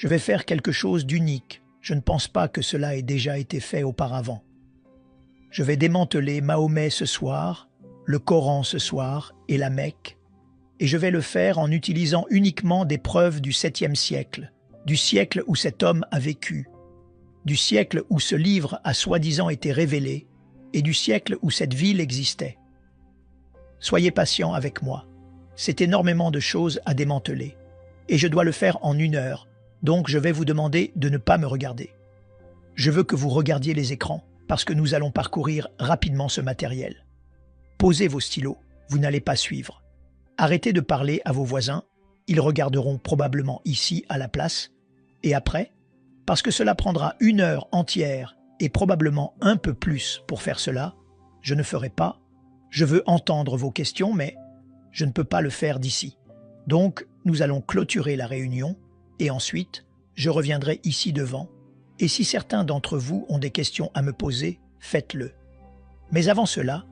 Je vais faire quelque chose d'unique. Je ne pense pas que cela ait déjà été fait auparavant. Je vais démanteler Mahomet ce soir, le Coran ce soir et la Mecque, et je vais le faire en utilisant uniquement des preuves du 7e siècle, du siècle où cet homme a vécu, du siècle où ce livre a soi-disant été révélé, et du siècle où cette ville existait. Soyez patient avec moi. C'est énormément de choses à démanteler, et je dois le faire en 1 heure, donc je vais vous demander de ne pas me regarder. Je veux que vous regardiez les écrans, parce que nous allons parcourir rapidement ce matériel. Posez vos stylos, vous n'allez pas suivre. Arrêtez de parler à vos voisins, ils regarderont probablement ici à la place, et après, parce que cela prendra 1 heure entière et probablement un peu plus pour faire cela, je ne ferai pas. Je veux entendre vos questions, mais je ne peux pas le faire d'ici. Donc, nous allons clôturer la réunion et ensuite, je reviendrai ici devant. Et si certains d'entre vous ont des questions à me poser, faites-le. Mais avant cela,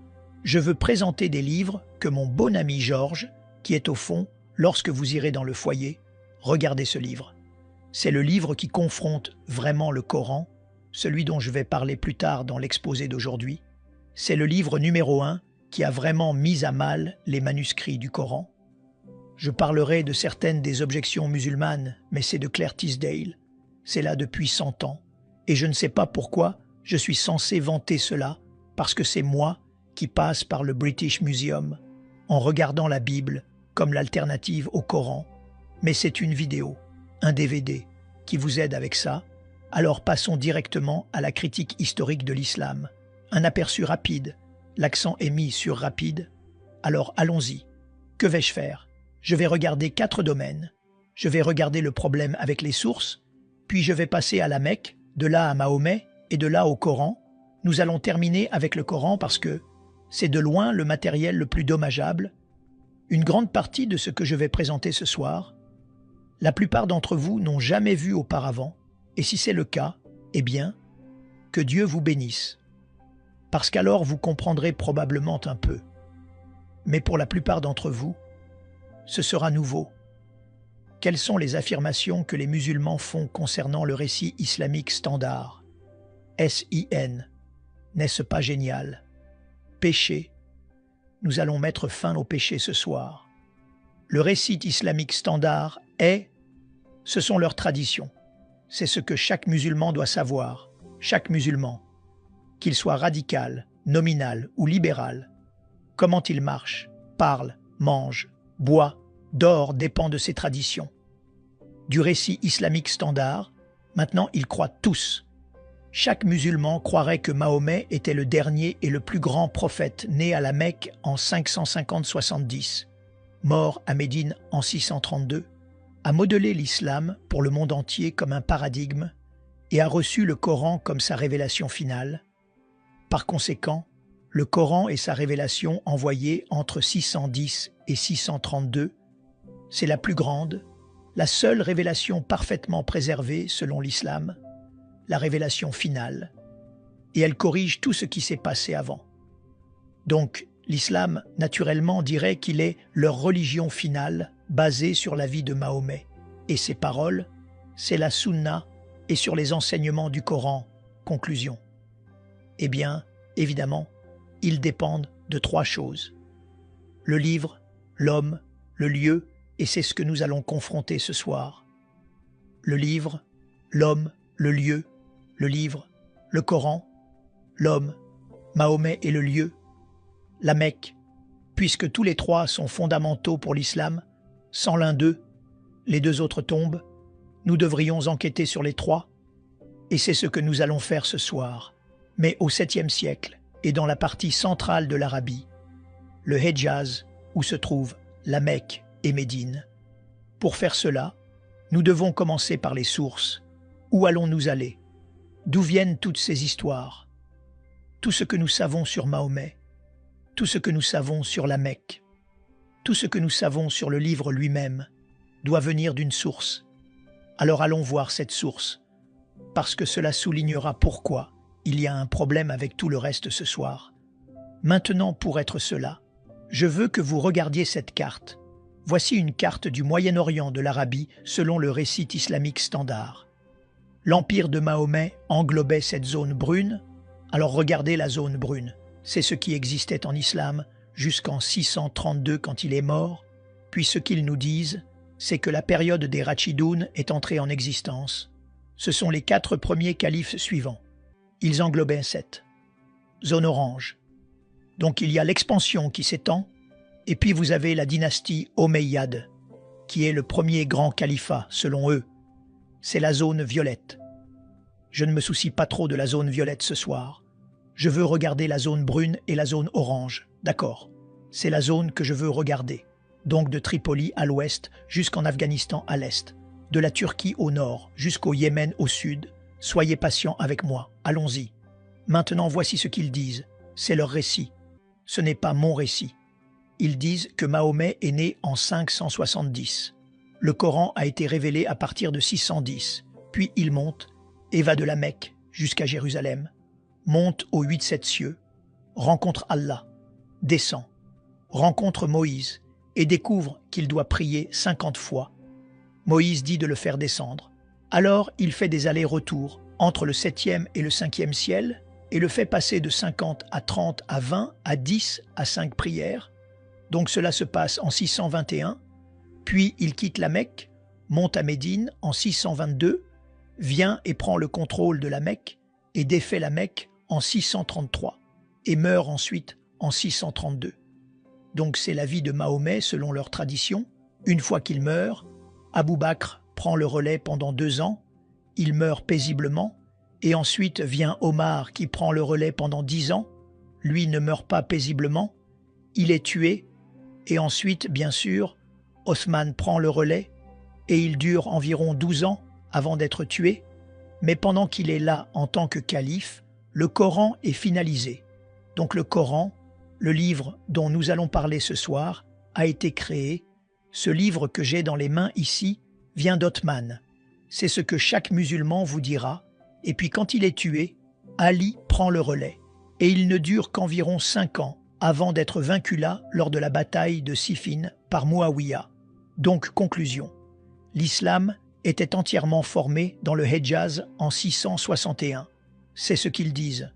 je veux présenter des livres que mon bon ami Georges, qui est au fond, lorsque vous irez dans le foyer, regardez ce livre. C'est le livre qui confronte vraiment le Coran, celui dont je vais parler plus tard dans l'exposé d'aujourd'hui. C'est le livre numéro 1 qui a vraiment mis à mal les manuscrits du Coran. Je parlerai de certaines des objections musulmanes, mais c'est de Claire Tisdale. C'est là depuis 100 ans. Et je ne sais pas pourquoi je suis censé vanter cela, parce que c'est moi qui passe par le British Museum en regardant la Bible comme l'alternative au Coran. Mais c'est une vidéo, un DVD, qui vous aide avec ça. Alors passons directement à la critique historique de l'islam. Un aperçu rapide. L'accent est mis sur rapide. Alors allons-y. Que vais-je faire? Je vais regarder 4 domaines. Je vais regarder le problème avec les sources, puis je vais passer à la Mecque, de là à Mahomet et de là au Coran. Nous allons terminer avec le Coran parce que c'est de loin le matériel le plus dommageable. Une grande partie de ce que je vais présenter ce soir, la plupart d'entre vous n'ont jamais vu auparavant, et si c'est le cas, eh bien, que Dieu vous bénisse. Parce qu'alors vous comprendrez probablement un peu. Mais pour la plupart d'entre vous, ce sera nouveau. Quelles sont les affirmations que les musulmans font concernant le récit islamique standard? S-I-N. N'est-ce pas génial? Péché. Nous allons mettre fin au péché ce soir. Le récit islamique standard ce sont leurs traditions. C'est ce que chaque musulman doit savoir. Chaque musulman. Qu'il soit radical, nominal ou libéral. Comment il marche, parle, mange, boit, dort dépend de ses traditions. Du récit islamique standard, maintenant ils croient tous. Chaque musulman croirait que Mahomet était le dernier et le plus grand prophète né à la Mecque en 550-70, mort à Médine en 632, a modelé l'islam pour le monde entier comme un paradigme et a reçu le Coran comme sa révélation finale. Par conséquent, le Coran et sa révélation envoyée entre 610 et 632, c'est la plus grande, la seule révélation parfaitement préservée selon l'islam, la révélation finale, et elle corrige tout ce qui s'est passé avant. Donc, l'islam, naturellement, dirait qu'il est leur religion finale, basée sur la vie de Mahomet, et ses paroles, c'est la sunna, et sur les enseignements du Coran. Conclusion. Eh bien, évidemment, ils dépendent de 3 choses. Le livre, l'homme, le lieu, et c'est ce que nous allons confronter ce soir. Le livre, l'homme, le lieu, le livre, le Coran, l'homme, Mahomet et le lieu, la Mecque, puisque tous les 3 sont fondamentaux pour l'islam, sans l'un d'eux, les 2 autres tombent, nous devrions enquêter sur les 3, et c'est ce que nous allons faire ce soir, mais au 7e siècle et dans la partie centrale de l'Arabie, le Hedjaz, où se trouvent la Mecque et Médine. Pour faire cela, nous devons commencer par les sources. Où allons-nous aller? D'où viennent toutes ces histoires? Tout ce que nous savons sur Mahomet, tout ce que nous savons sur la Mecque, tout ce que nous savons sur le livre lui-même doit venir d'une source. Alors allons voir cette source, parce que cela soulignera pourquoi il y a un problème avec tout le reste ce soir. Maintenant, pour être cela, je veux que vous regardiez cette carte. Voici une carte du Moyen-Orient de l'Arabie selon le récit islamique standard. L'empire de Mahomet englobait cette zone brune. Alors regardez la zone brune. C'est ce qui existait en islam jusqu'en 632 quand il est mort. Puis ce qu'ils nous disent, c'est que la période des Rachidoun est entrée en existence. Ce sont les 4 premiers califes suivants. Ils englobaient cette zone orange. Donc il y a l'expansion qui s'étend, et puis vous avez la dynastie Omeyyade, qui est le premier grand califat, selon eux. C'est la zone violette. Je ne me soucie pas trop de la zone violette ce soir. Je veux regarder la zone brune et la zone orange. D'accord. C'est la zone que je veux regarder. Donc de Tripoli à l'ouest jusqu'en Afghanistan à l'est, de la Turquie au nord jusqu'au Yémen au sud. Soyez patients avec moi, allons-y. Maintenant voici ce qu'ils disent, c'est leur récit. Ce n'est pas mon récit. Ils disent que Mahomet est né en 570. Le Coran a été révélé à partir de 610, puis il monte et va de la Mecque jusqu'à Jérusalem, monte aux 8-7 cieux, rencontre Allah, descend, rencontre Moïse, et découvre qu'il doit prier 50 fois. Moïse dit de le faire descendre. Alors il fait des allers-retours entre le 7e et le 5e ciel et le fait passer de 50 à 30 à 20 à 10 à 5 prières. Donc cela se passe en 621. Puis il quitte la Mecque, monte à Médine en 622, vient et prend le contrôle de la Mecque et défait la Mecque en 633 et meurt ensuite en 632. Donc c'est la vie de Mahomet selon leur tradition. Une fois qu'il meurt, Abou Bakr prend le relais pendant 2 ans, il meurt paisiblement, et ensuite vient Omar qui prend le relais pendant 10 ans, lui ne meurt pas paisiblement, il est tué, et ensuite, bien sûr, Othman prend le relais, et il dure environ 12 ans avant d'être tué, mais pendant qu'il est là en tant que calife, le Coran est finalisé. Donc le Coran, le livre dont nous allons parler ce soir, a été créé. Ce livre que j'ai dans les mains ici vient d'Othman. C'est ce que chaque musulman vous dira. Et puis quand il est tué, Ali prend le relais. Et il ne dure qu'environ 5 ans avant d'être vaincu là lors de la bataille de Siffin par Muawiyah. Donc conclusion, l'islam était entièrement formé dans le Hedjaz en 661. C'est ce qu'ils disent.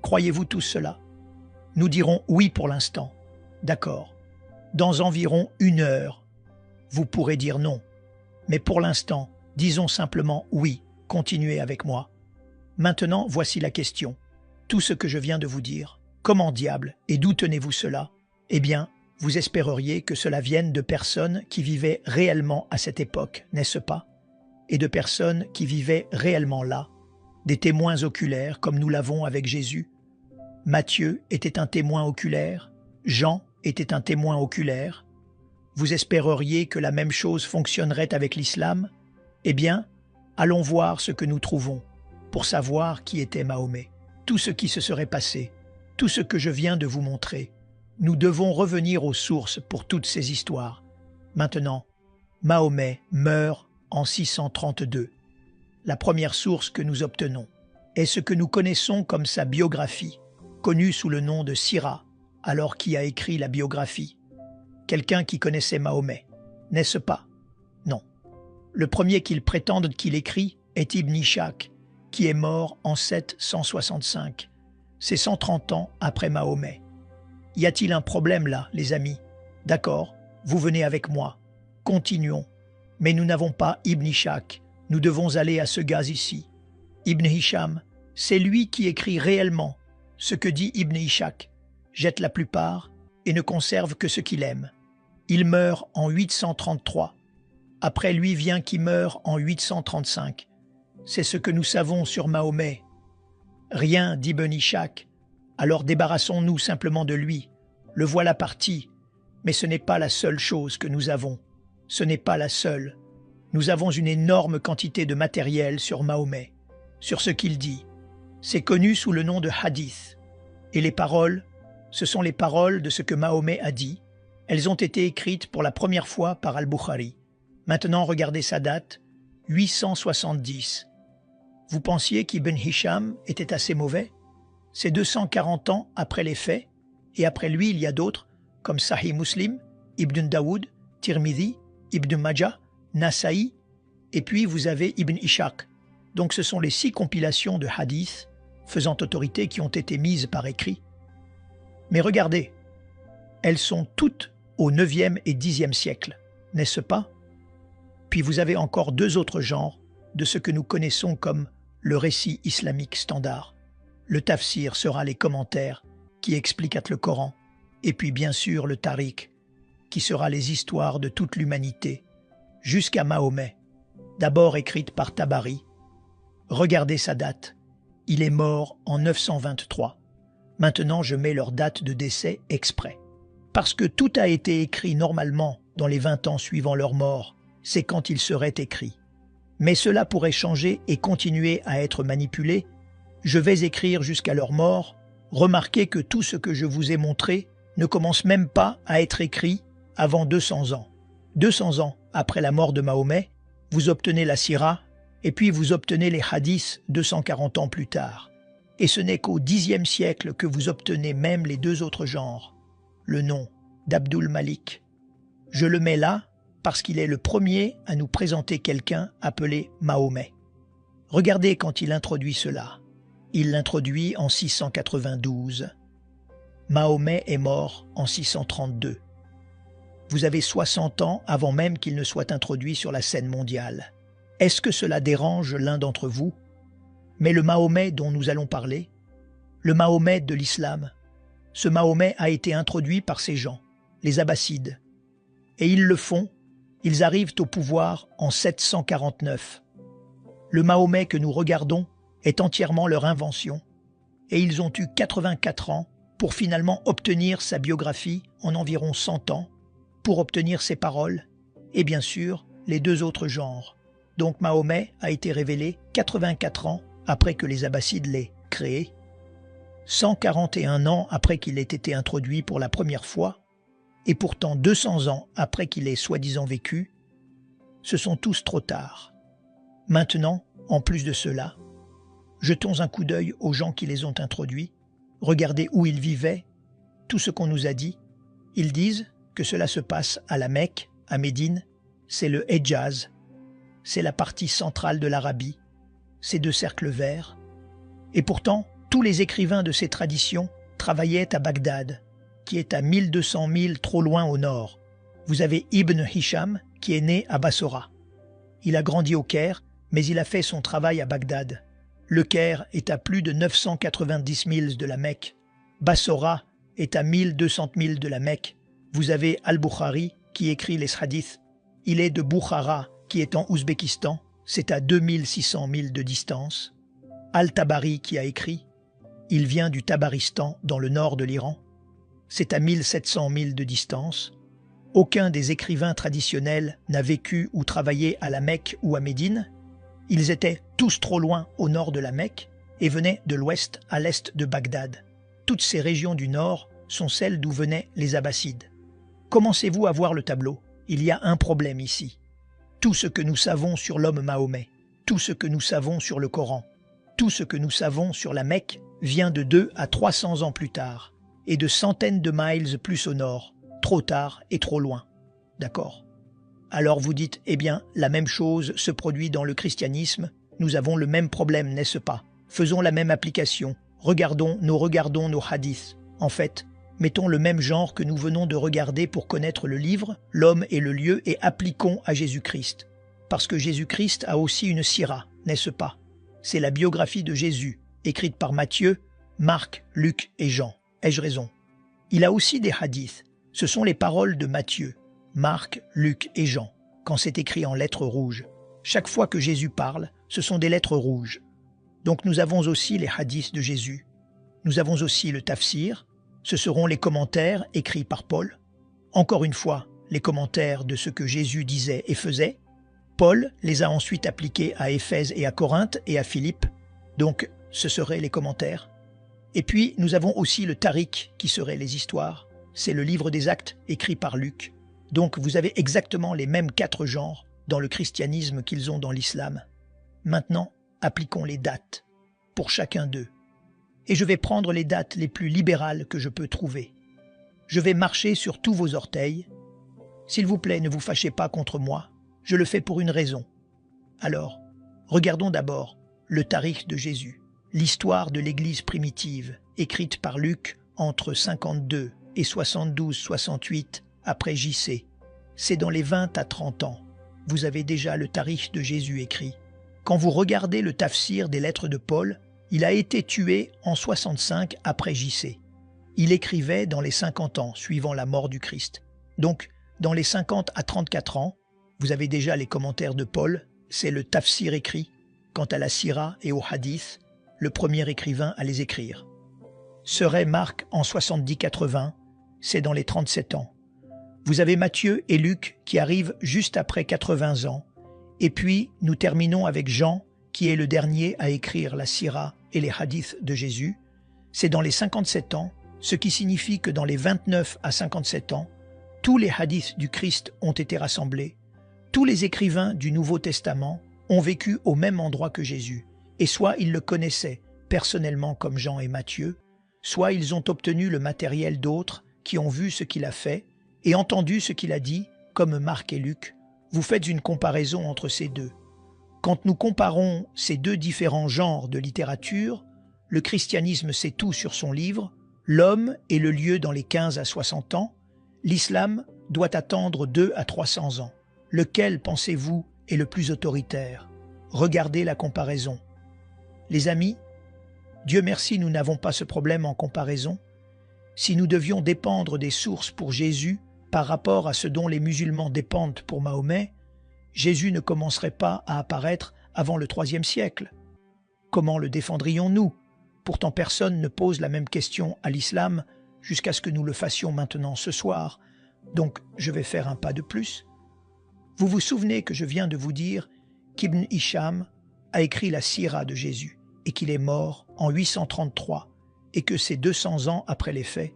Croyez-vous tous cela? Nous dirons oui pour l'instant. D'accord. Dans environ 1 heure, vous pourrez dire non. Mais pour l'instant, disons simplement oui. Continuez avec moi. Maintenant, voici la question. Tout ce que je viens de vous dire, comment diable et d'où tenez-vous cela? Eh bien, vous espéreriez que cela vienne de personnes qui vivaient réellement à cette époque, n'est-ce pas? Et de personnes qui vivaient réellement là, des témoins oculaires comme nous l'avons avec Jésus. Matthieu était un témoin oculaire, Jean était un témoin oculaire. Vous espéreriez que la même chose fonctionnerait avec l'islam? Eh bien, allons voir ce que nous trouvons pour savoir qui était Mahomet. Tout ce qui se serait passé, tout ce que je viens de vous montrer. Nous devons revenir aux sources pour toutes ces histoires. Maintenant, Mahomet meurt en 632. La première source que nous obtenons est ce que nous connaissons comme sa biographie, connue sous le nom de Sira. Alors qui a écrit la biographie? Quelqu'un qui connaissait Mahomet, n'est-ce pas? Non. Le premier qu'ils prétendent qu'il écrit est Ibn Ishaq, qui est mort en 765. C'est 130 ans après Mahomet. Y a-t-il un problème là, les amis? D'accord, vous venez avec moi. Continuons. Mais nous n'avons pas Ibn Ishaq. Nous devons aller à ce gars ici. Ibn Hisham, c'est lui qui écrit réellement ce que dit Ibn Ishaq, jette la plupart et ne conserve que ce qu'il aime. Il meurt en 833. Après lui vient qui meurt en 835. C'est ce que nous savons sur Mahomet. Rien d'Ibn Ishaq. Alors débarrassons-nous simplement de lui. Le voilà parti. Mais ce n'est pas la seule chose que nous avons. Ce n'est pas la seule. Nous avons une énorme quantité de matériel sur Mahomet, sur ce qu'il dit. C'est connu sous le nom de hadith. Et les paroles, ce sont les paroles de ce que Mahomet a dit. Elles ont été écrites pour la première fois par Al-Bukhari. Maintenant, regardez sa date, 870. Vous pensiez qu'Ibn Hisham était assez mauvais? C'est 240 ans après les faits, et après lui, il y a d'autres, comme Sahih Muslim, Ibn Daoud, Tirmidhi, Ibn Majah, Nasa'i, et puis vous avez Ibn Ishaq. Donc ce sont les 6 compilations de hadiths faisant autorité qui ont été mises par écrit. Mais regardez, elles sont toutes au 9e et 10e siècle, n'est-ce pas? Puis vous avez encore 2 autres genres de ce que nous connaissons comme le récit islamique standard. Le tafsir sera les commentaires qui expliquent le Coran, et puis bien sûr le tariq, qui sera les histoires de toute l'humanité, jusqu'à Mahomet, d'abord écrite par Tabari. Regardez sa date, il est mort en 923. Maintenant je mets leur date de décès exprès. Parce que tout a été écrit normalement dans les 20 ans suivant leur mort, c'est quand il serait écrit. Mais cela pourrait changer et continuer à être manipulé. Je vais écrire jusqu'à leur mort. Remarquez que tout ce que je vous ai montré ne commence même pas à être écrit avant 200 ans. 200 ans après la mort de Mahomet, vous obtenez la Sira, et puis vous obtenez les hadiths 240 ans plus tard. Et ce n'est qu'au 10e siècle que vous obtenez même les 2 autres genres. Le nom d'Abdul Malik. Je le mets là parce qu'il est le premier à nous présenter quelqu'un appelé Mahomet. Regardez quand il introduit cela. Il l'introduit en 692. Mahomet est mort en 632. Vous avez 60 ans avant même qu'il ne soit introduit sur la scène mondiale. Est-ce que cela dérange l'un d'entre vous? Mais le Mahomet dont nous allons parler, le Mahomet de l'islam, ce Mahomet a été introduit par ces gens, les Abbassides. Et ils le font, ils arrivent au pouvoir en 749. Le Mahomet que nous regardons est entièrement leur invention, et ils ont eu 84 ans pour finalement obtenir sa biographie en environ 100 ans, pour obtenir ses paroles, et bien sûr les 2 autres genres. Donc Mahomet a été révélé 84 ans après que les Abbassides l'aient créé, 141 ans après qu'il ait été introduit pour la première fois, et pourtant 200 ans après qu'il ait soi-disant vécu. Ce sont tous trop tard. Maintenant, en plus de cela, jetons un coup d'œil aux gens qui les ont introduits, regardez où ils vivaient, tout ce qu'on nous a dit. Ils disent que cela se passe à la Mecque, à Médine, c'est le Hedjaz, c'est la partie centrale de l'Arabie, ces 2 cercles verts. Et pourtant, tous les écrivains de ces traditions travaillaient à Bagdad, qui est à 1200 milles trop loin au nord. Vous avez Ibn Hisham, qui est né à Bassora. Il a grandi au Caire, mais il a fait son travail à Bagdad. Le Caire est à plus de 990 milles de la Mecque. Bassora est à 1200 milles de la Mecque. Vous avez Al-Bukhari, qui écrit les hadiths. Il est de Bukhara, qui est en Ouzbékistan. C'est à 2600 milles de distance. Al-Tabari, qui a écrit. Il vient du Tabaristan, dans le nord de l'Iran. C'est à 1700 milles de distance. Aucun des écrivains traditionnels n'a vécu ou travaillé à la Mecque ou à Médine. Ils étaient tous trop loin au nord de la Mecque et venaient de l'ouest à l'est de Bagdad. Toutes ces régions du nord sont celles d'où venaient les Abbassides. Commencez-vous à voir le tableau? Il y a un problème ici. Tout ce que nous savons sur l'homme Mahomet, tout ce que nous savons sur le Coran, tout ce que nous savons sur la Mecque vient de 200 à 300 ans plus tard et de centaines de miles plus au nord, trop tard et trop loin. D'accord? Alors vous dites, eh bien, la même chose se produit dans le christianisme, nous avons le même problème, n'est-ce pas? Faisons la même application, regardons nos hadiths. En fait, mettons le même genre que nous venons de regarder pour connaître le livre, l'homme et le lieu et appliquons à Jésus-Christ. Parce que Jésus-Christ a aussi une sira, n'est-ce pas? C'est la biographie de Jésus, écrite par Matthieu, Marc, Luc et Jean. Ai-je raison? Il a aussi des hadiths. Ce sont les paroles de Matthieu, Marc, Luc et Jean, quand c'est écrit en lettres rouges. Chaque fois que Jésus parle, ce sont des lettres rouges. Donc nous avons aussi les hadiths de Jésus. Nous avons aussi le tafsir. Ce seront les commentaires écrits par Paul. Encore une fois, les commentaires de ce que Jésus disait et faisait. Paul les a ensuite appliqués à Éphèse et à Corinthe et à Philippe. Donc, ce seraient les commentaires. Et puis, nous avons aussi le Tariq, qui seraient les histoires. C'est le livre des actes écrit par Luc. Donc, vous avez exactement les mêmes 4 genres dans le christianisme qu'ils ont dans l'islam. Maintenant, appliquons les dates pour chacun d'eux. Et je vais prendre les dates les plus libérales que je peux trouver. Je vais marcher sur tous vos orteils. S'il vous plaît, ne vous fâchez pas contre moi. Je le fais pour une raison. Alors, regardons d'abord le tarikh de Jésus, l'histoire de l'Église primitive, écrite par Luc entre 52 et 72-68 après JC. C'est dans les 20 à 30 ans. Vous avez déjà le tarikh de Jésus écrit. Quand vous regardez le tafsir des lettres de Paul, il a été tué en 65 après JC. Il écrivait dans les 50 ans suivant la mort du Christ. Donc, dans les 50 à 34 ans, vous avez déjà les commentaires de Paul, c'est le tafsir écrit. Quant à la sira et au hadith, le premier écrivain à les écrire. Serait Marc en 70-80, c'est dans les 37 ans. Vous avez Matthieu et Luc qui arrivent juste après 80 ans. Et puis, nous terminons avec Jean, qui est le dernier à écrire la sira et les hadiths de Jésus. C'est dans les 57 ans, ce qui signifie que dans les 29 à 57 ans, tous les hadiths du Christ ont été rassemblés. Tous les écrivains du Nouveau Testament ont vécu au même endroit que Jésus, et soit ils le connaissaient personnellement comme Jean et Matthieu, soit ils ont obtenu le matériel d'autres qui ont vu ce qu'il a fait et entendu ce qu'il a dit, comme Marc et Luc. Vous faites une comparaison entre ces deux. Quand nous comparons ces deux différents genres de littérature, le christianisme sait tout sur son livre, l'homme et le lieu dans les 15 à 60 ans, l'islam doit attendre 2 à 300 ans. Lequel, pensez-vous, est le plus autoritaire? Regardez la comparaison. Les amis, Dieu merci, nous n'avons pas ce problème en comparaison. Si nous devions dépendre des sources pour Jésus par rapport à ce dont les musulmans dépendent pour Mahomet, Jésus ne commencerait pas à apparaître avant le IIIe siècle. Comment le défendrions-nous? Pourtant personne ne pose la même question à l'islam jusqu'à ce que nous le fassions maintenant ce soir. Donc je vais faire un pas de plus. Vous vous souvenez que je viens de vous dire qu'Ibn Hisham a écrit la sira de Jésus et qu'il est mort en 833 et que c'est 200 ans après les faits.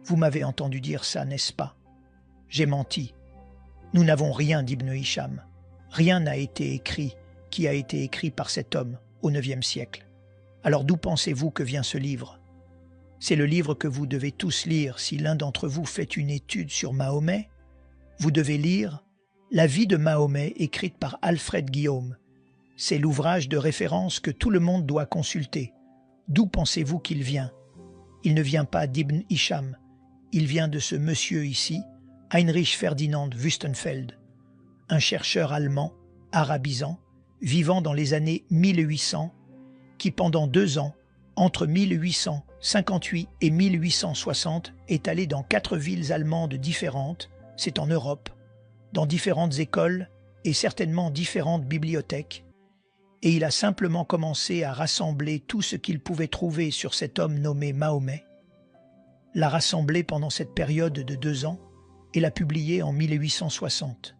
Vous m'avez entendu dire ça, n'est-ce pas? J'ai menti. Nous n'avons rien d'Ibn Hisham. Rien n'a été écrit qui a été écrit par cet homme au IXe siècle. Alors d'où pensez-vous que vient ce livre? C'est le livre que vous devez tous lire si l'un d'entre vous fait une étude sur Mahomet. Vous devez lire La vie de Mahomet écrite par Alfred Guillaume. C'est l'ouvrage de référence que tout le monde doit consulter. D'où pensez-vous qu'il vient? Il ne vient pas d'Ibn Hisham. Il vient de ce monsieur ici, Heinrich Ferdinand Wüstenfeld, un chercheur allemand, arabisant, vivant dans les années 1800, qui pendant 2 ans, entre 1858 et 1860, est allé dans 4 villes allemandes différentes, c'est en Europe, dans différentes écoles et certainement différentes bibliothèques, et il a simplement commencé à rassembler tout ce qu'il pouvait trouver sur cet homme nommé Mahomet, l'a rassemblé pendant cette période de 2 ans et l'a publié en 1860.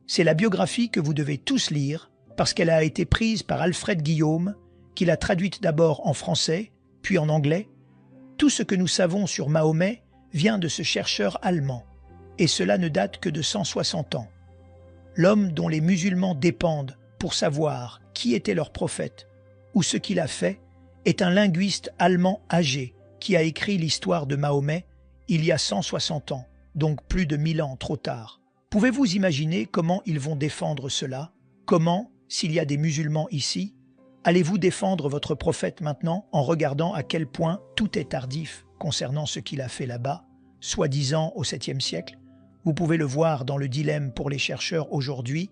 C'est la biographie que vous devez tous lire parce qu'elle a été prise par Alfred Guillaume, qui l'a traduite d'abord en français, puis en anglais. Tout ce que nous savons sur Mahomet vient de ce chercheur allemand, et cela ne date que de 160 ans. L'homme dont les musulmans dépendent pour savoir qui était leur prophète ou ce qu'il a fait est un linguiste allemand âgé qui a écrit l'histoire de Mahomet il y a 160 ans, donc plus de 1000 ans trop tard. Pouvez-vous imaginer comment ils vont défendre cela? Comment, s'il y a des musulmans ici, allez-vous défendre votre prophète maintenant en regardant à quel point tout est tardif concernant ce qu'il a fait là-bas, soi-disant au 7e siècle? Vous pouvez le voir dans le dilemme pour les chercheurs aujourd'hui.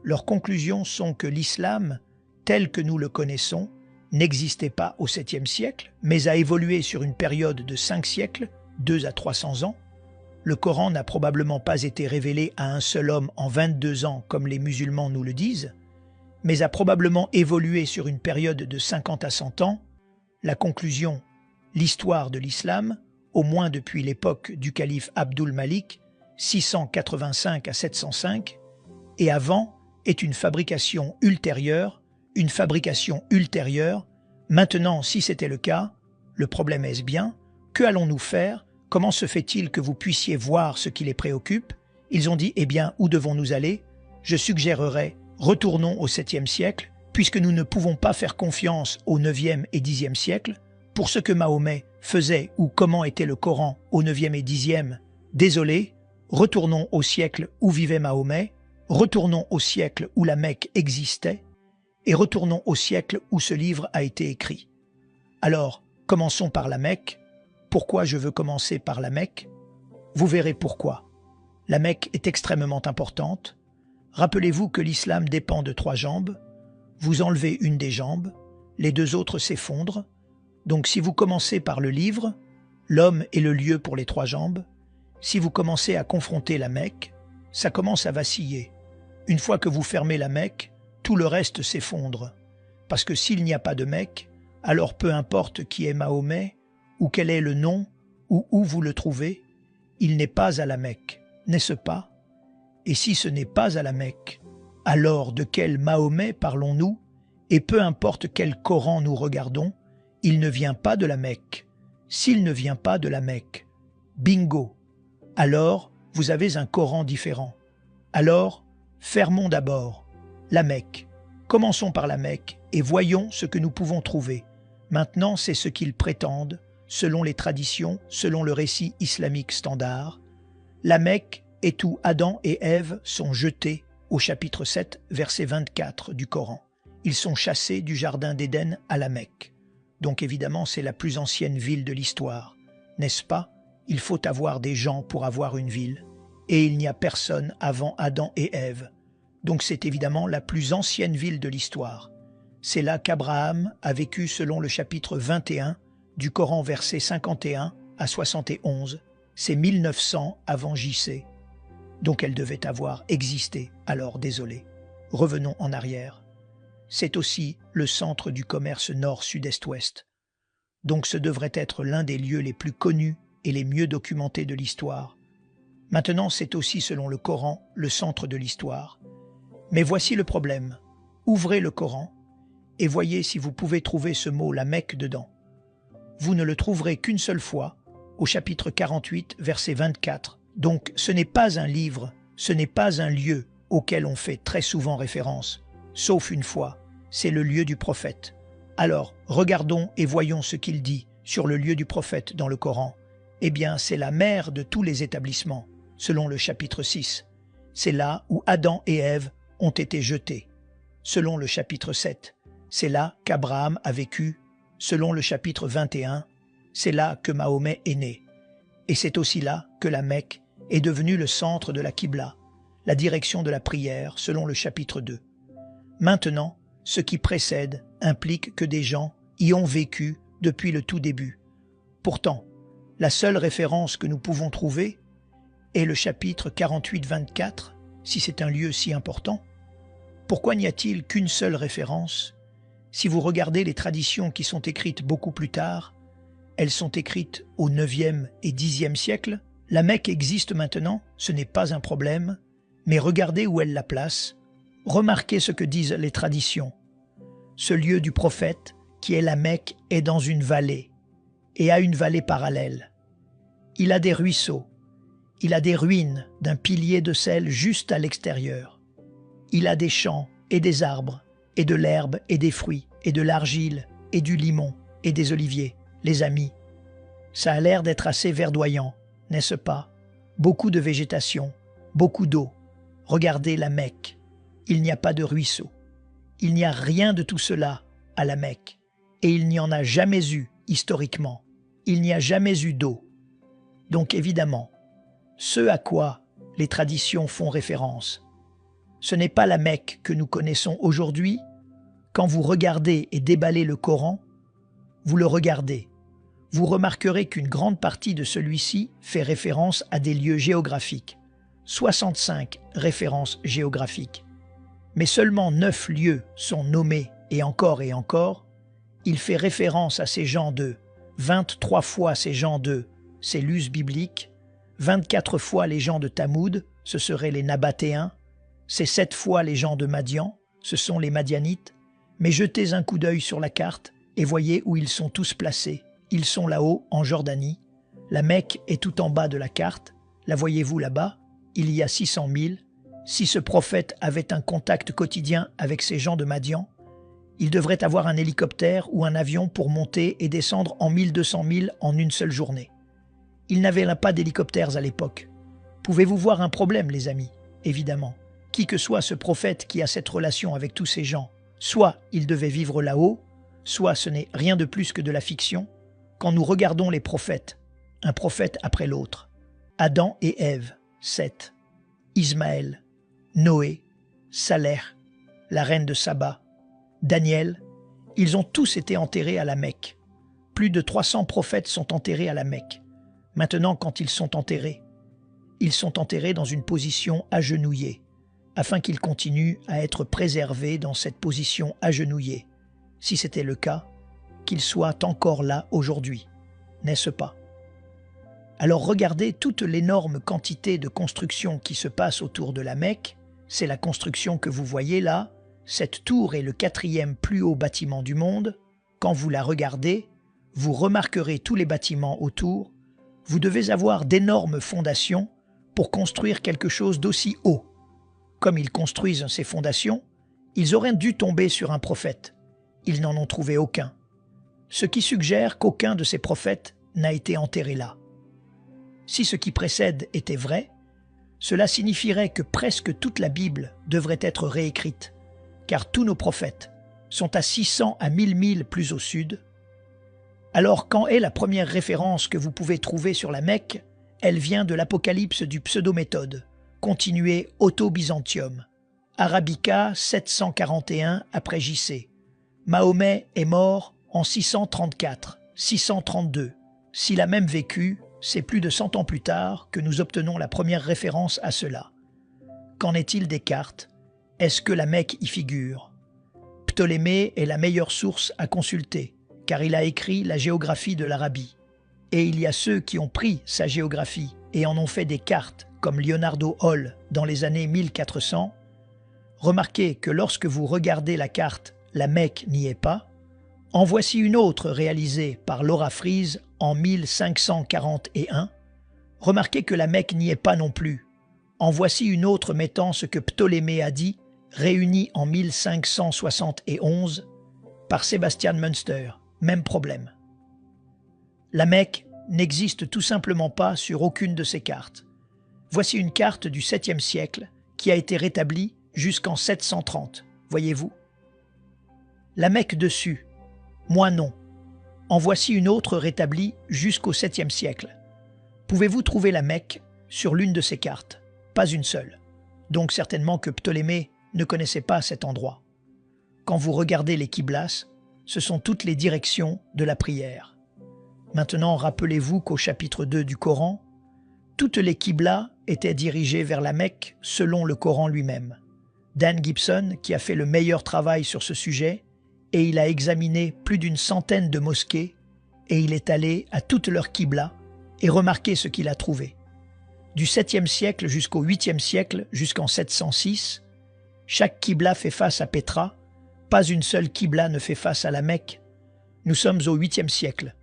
Leurs conclusions sont que l'islam, tel que nous le connaissons, n'existait pas au 7e siècle, mais a évolué sur une période de 5 siècles, 2 à 300 ans. Le Coran n'a probablement pas été révélé à un seul homme en 22 ans comme les musulmans nous le disent, mais a probablement évolué sur une période de 50 à 100 ans. La conclusion, l'histoire de l'islam, au moins depuis l'époque du calife Abdul Malik, 685 à 705, et avant, est une fabrication ultérieure. Maintenant, si c'était le cas, le problème est-ce bien? Que allons-nous faire? Comment se fait-il que vous puissiez voir ce qui les préoccupe? Ils ont dit, eh bien, où devons-nous aller? Je suggérerais, retournons au 7e siècle, puisque nous ne pouvons pas faire confiance au 9e et 10e siècle. Pour ce que Mahomet faisait ou comment était le Coran au 9e et 10e, désolé, Retournons au siècle où vivait Mahomet, retournons au siècle où la Mecque existait, et retournons au siècle où ce livre a été écrit. Alors, commençons par la Mecque. Pourquoi je veux commencer par la Mecque? Vous verrez pourquoi. La Mecque est extrêmement importante. Rappelez-vous que l'islam dépend de 3 jambes. Vous enlevez une des jambes, les 2 autres s'effondrent. Donc si vous commencez par le livre, l'homme est le lieu pour les 3 jambes. Si vous commencez à confronter la Mecque, ça commence à vaciller. Une fois que vous fermez la Mecque, tout le reste s'effondre. Parce que s'il n'y a pas de Mecque, alors peu importe qui est Mahomet, ou quel est le nom, ou où vous le trouvez, il n'est pas à la Mecque, n'est-ce pas? Et si ce n'est pas à la Mecque, alors de quel Mahomet parlons-nous? Et peu importe quel Coran nous regardons, il ne vient pas de la Mecque. S'il ne vient pas de la Mecque, bingo! Alors, vous avez un Coran différent. Alors, fermons d'abord la Mecque. Commençons par la Mecque et voyons ce que nous pouvons trouver. Maintenant, c'est ce qu'ils prétendent, selon les traditions, selon le récit islamique standard. La Mecque est où Adam et Ève sont jetés au chapitre 7, verset 24 du Coran. Ils sont chassés du jardin d'Éden à la Mecque. Donc évidemment, c'est la plus ancienne ville de l'histoire. N'est-ce pas? Il faut avoir des gens pour avoir une ville. Et il n'y a personne avant Adam et Ève. Donc c'est évidemment la plus ancienne ville de l'histoire. C'est là qu'Abraham a vécu selon le chapitre 21 du Coran, versets 51 à 71. C'est 1900 avant JC. Donc elle devait avoir existé, alors désolé. Revenons en arrière. C'est aussi le centre du commerce nord-sud-est-ouest. Donc ce devrait être l'un des lieux les plus connus et les mieux documentés de l'histoire. Maintenant, c'est aussi, selon le Coran, le centre de l'histoire. Mais voici le problème. Ouvrez le Coran et voyez si vous pouvez trouver ce mot, la Mecque, dedans. Vous ne le trouverez qu'une seule fois, au chapitre 48, verset 24. Donc ce n'est pas un livre, ce n'est pas un lieu auquel on fait très souvent référence, sauf une fois, c'est le lieu du prophète. Alors, regardons et voyons ce qu'il dit sur le lieu du prophète dans le Coran. Eh bien, c'est la mère de tous les établissements, selon le chapitre 6. C'est là où Adam et Ève ont été jetés. Selon le chapitre 7, c'est là qu'Abraham a vécu. Selon le chapitre 21, c'est là que Mahomet est né. Et c'est aussi là que la Mecque est devenue le centre de la Qibla, la direction de la prière, selon le chapitre 2. Maintenant, ce qui précède implique que des gens y ont vécu depuis le tout début. Pourtant, la seule référence que nous pouvons trouver est le chapitre 48-24, si c'est un lieu si important. Pourquoi n'y a-t-il qu'une seule référence? Si vous regardez les traditions qui sont écrites beaucoup plus tard, elles sont écrites au 9e et 10e siècle. La Mecque existe maintenant, ce n'est pas un problème, mais regardez où elle la place. Remarquez ce que disent les traditions. Ce lieu du prophète, qui est la Mecque, est dans une vallée, et a une vallée parallèle. Il a des ruisseaux, il a des ruines d'un pilier de sel juste à l'extérieur. Il a des champs et des arbres, et de l'herbe et des fruits, et de l'argile, et du limon, et des oliviers. Les amis, ça a l'air d'être assez verdoyant, n'est-ce pas? Beaucoup de végétation, beaucoup d'eau. Regardez la Mecque. Il n'y a pas de ruisseau. Il n'y a rien de tout cela à la Mecque. Et il n'y en a jamais eu historiquement. Il n'y a jamais eu d'eau. Donc évidemment, ce à quoi les traditions font référence, ce n'est pas la Mecque que nous connaissons aujourd'hui. Quand vous regardez et déballez le Coran, vous le regardez. Vous remarquerez qu'une grande partie de celui-ci fait référence à des lieux géographiques. 65 références géographiques. Mais seulement 9 lieux sont nommés et encore, il fait référence à ces gens de 23 fois ces gens de c'est l'us biblique, 24 fois les gens de Tamoud, ce seraient les Nabatéens, c'est 7 fois les gens de Madian, ce sont les Madianites, mais jetez un coup d'œil sur la carte et voyez où ils sont tous placés. Ils sont là-haut en Jordanie, la Mecque est tout en bas de la carte, la voyez-vous là-bas? Il y a 600 000. Si ce prophète avait un contact quotidien avec ces gens de Madian, il devrait avoir un hélicoptère ou un avion pour monter et descendre en 1200 000 en une seule journée. Il n'avait pas d'hélicoptères à l'époque. Pouvez-vous voir un problème, les amis? Évidemment. Qui que soit ce prophète qui a cette relation avec tous ces gens, soit il devait vivre là-haut, soit ce n'est rien de plus que de la fiction. Quand nous regardons les prophètes, un prophète après l'autre, Adam et Ève, Seth, Ismaël, Noé, Saleh, la reine de Saba, Daniel, ils ont tous été enterrés à la Mecque. Plus de 300 prophètes sont enterrés à la Mecque. Maintenant, quand ils sont enterrés dans une position agenouillée, afin qu'ils continuent à être préservés dans cette position agenouillée. Si c'était le cas, qu'ils soient encore là aujourd'hui, n'est-ce pas? Alors regardez toute l'énorme quantité de construction qui se passe autour de la Mecque. C'est la construction que vous voyez là. Cette tour est le 4e plus haut bâtiment du monde. Quand vous la regardez, vous remarquerez tous les bâtiments autour. Vous devez avoir d'énormes fondations pour construire quelque chose d'aussi haut. Comme ils construisent ces fondations, ils auraient dû tomber sur un prophète. Ils n'en ont trouvé aucun. Ce qui suggère qu'aucun de ces prophètes n'a été enterré là. Si ce qui précède était vrai, cela signifierait que presque toute la Bible devrait être réécrite, car tous nos prophètes sont à 600 à 1000 milles plus au sud. Alors quand est la première référence que vous pouvez trouver sur la Mecque? Elle vient de l'Apocalypse du Pseudo-Méthode, continué Auto-Byzantium, Arabica 741 après JC. Mahomet est mort en 634, 632. S'il a même vécu, c'est plus de 100 ans plus tard que nous obtenons la première référence à cela. Qu'en est-il des cartes? Est-ce que la Mecque y figure? Ptolémée est la meilleure source à consulter, car il a écrit la géographie de l'Arabie. Et il y a ceux qui ont pris sa géographie et en ont fait des cartes, comme Leonardo Hall dans les années 1400. Remarquez que lorsque vous regardez la carte, la Mecque n'y est pas. En voici une autre réalisée par Laura Fries en 1541. Remarquez que la Mecque n'y est pas non plus. En voici une autre mettant ce que Ptolémée a dit, réunie en 1571 par Sebastian Münster. Même problème. La Mecque n'existe tout simplement pas sur aucune de ces cartes. Voici une carte du 7e siècle qui a été rétablie jusqu'en 730. Voyez-vous? La Mecque dessus. Moi non. En voici une autre rétablie jusqu'au 7e siècle. Pouvez-vous trouver la Mecque sur l'une de ces cartes? Pas une seule. Donc certainement que Ptolémée ne connaissait pas cet endroit. Quand vous regardez les qiblas, ce sont toutes les directions de la prière. Maintenant, rappelez-vous qu'au chapitre 2 du Coran, toutes les qiblas étaient dirigées vers la Mecque selon le Coran lui-même. Dan Gibson, qui a fait le meilleur travail sur ce sujet, et il a examiné plus d'une centaine de mosquées, et il est allé à toutes leurs qiblas, et remarquez ce qu'il a trouvé. Du 7e siècle jusqu'au 8e siècle, jusqu'en 706, chaque qibla fait face à Pétra, pas une seule qibla ne fait face à la Mecque. Nous sommes au 8e siècle.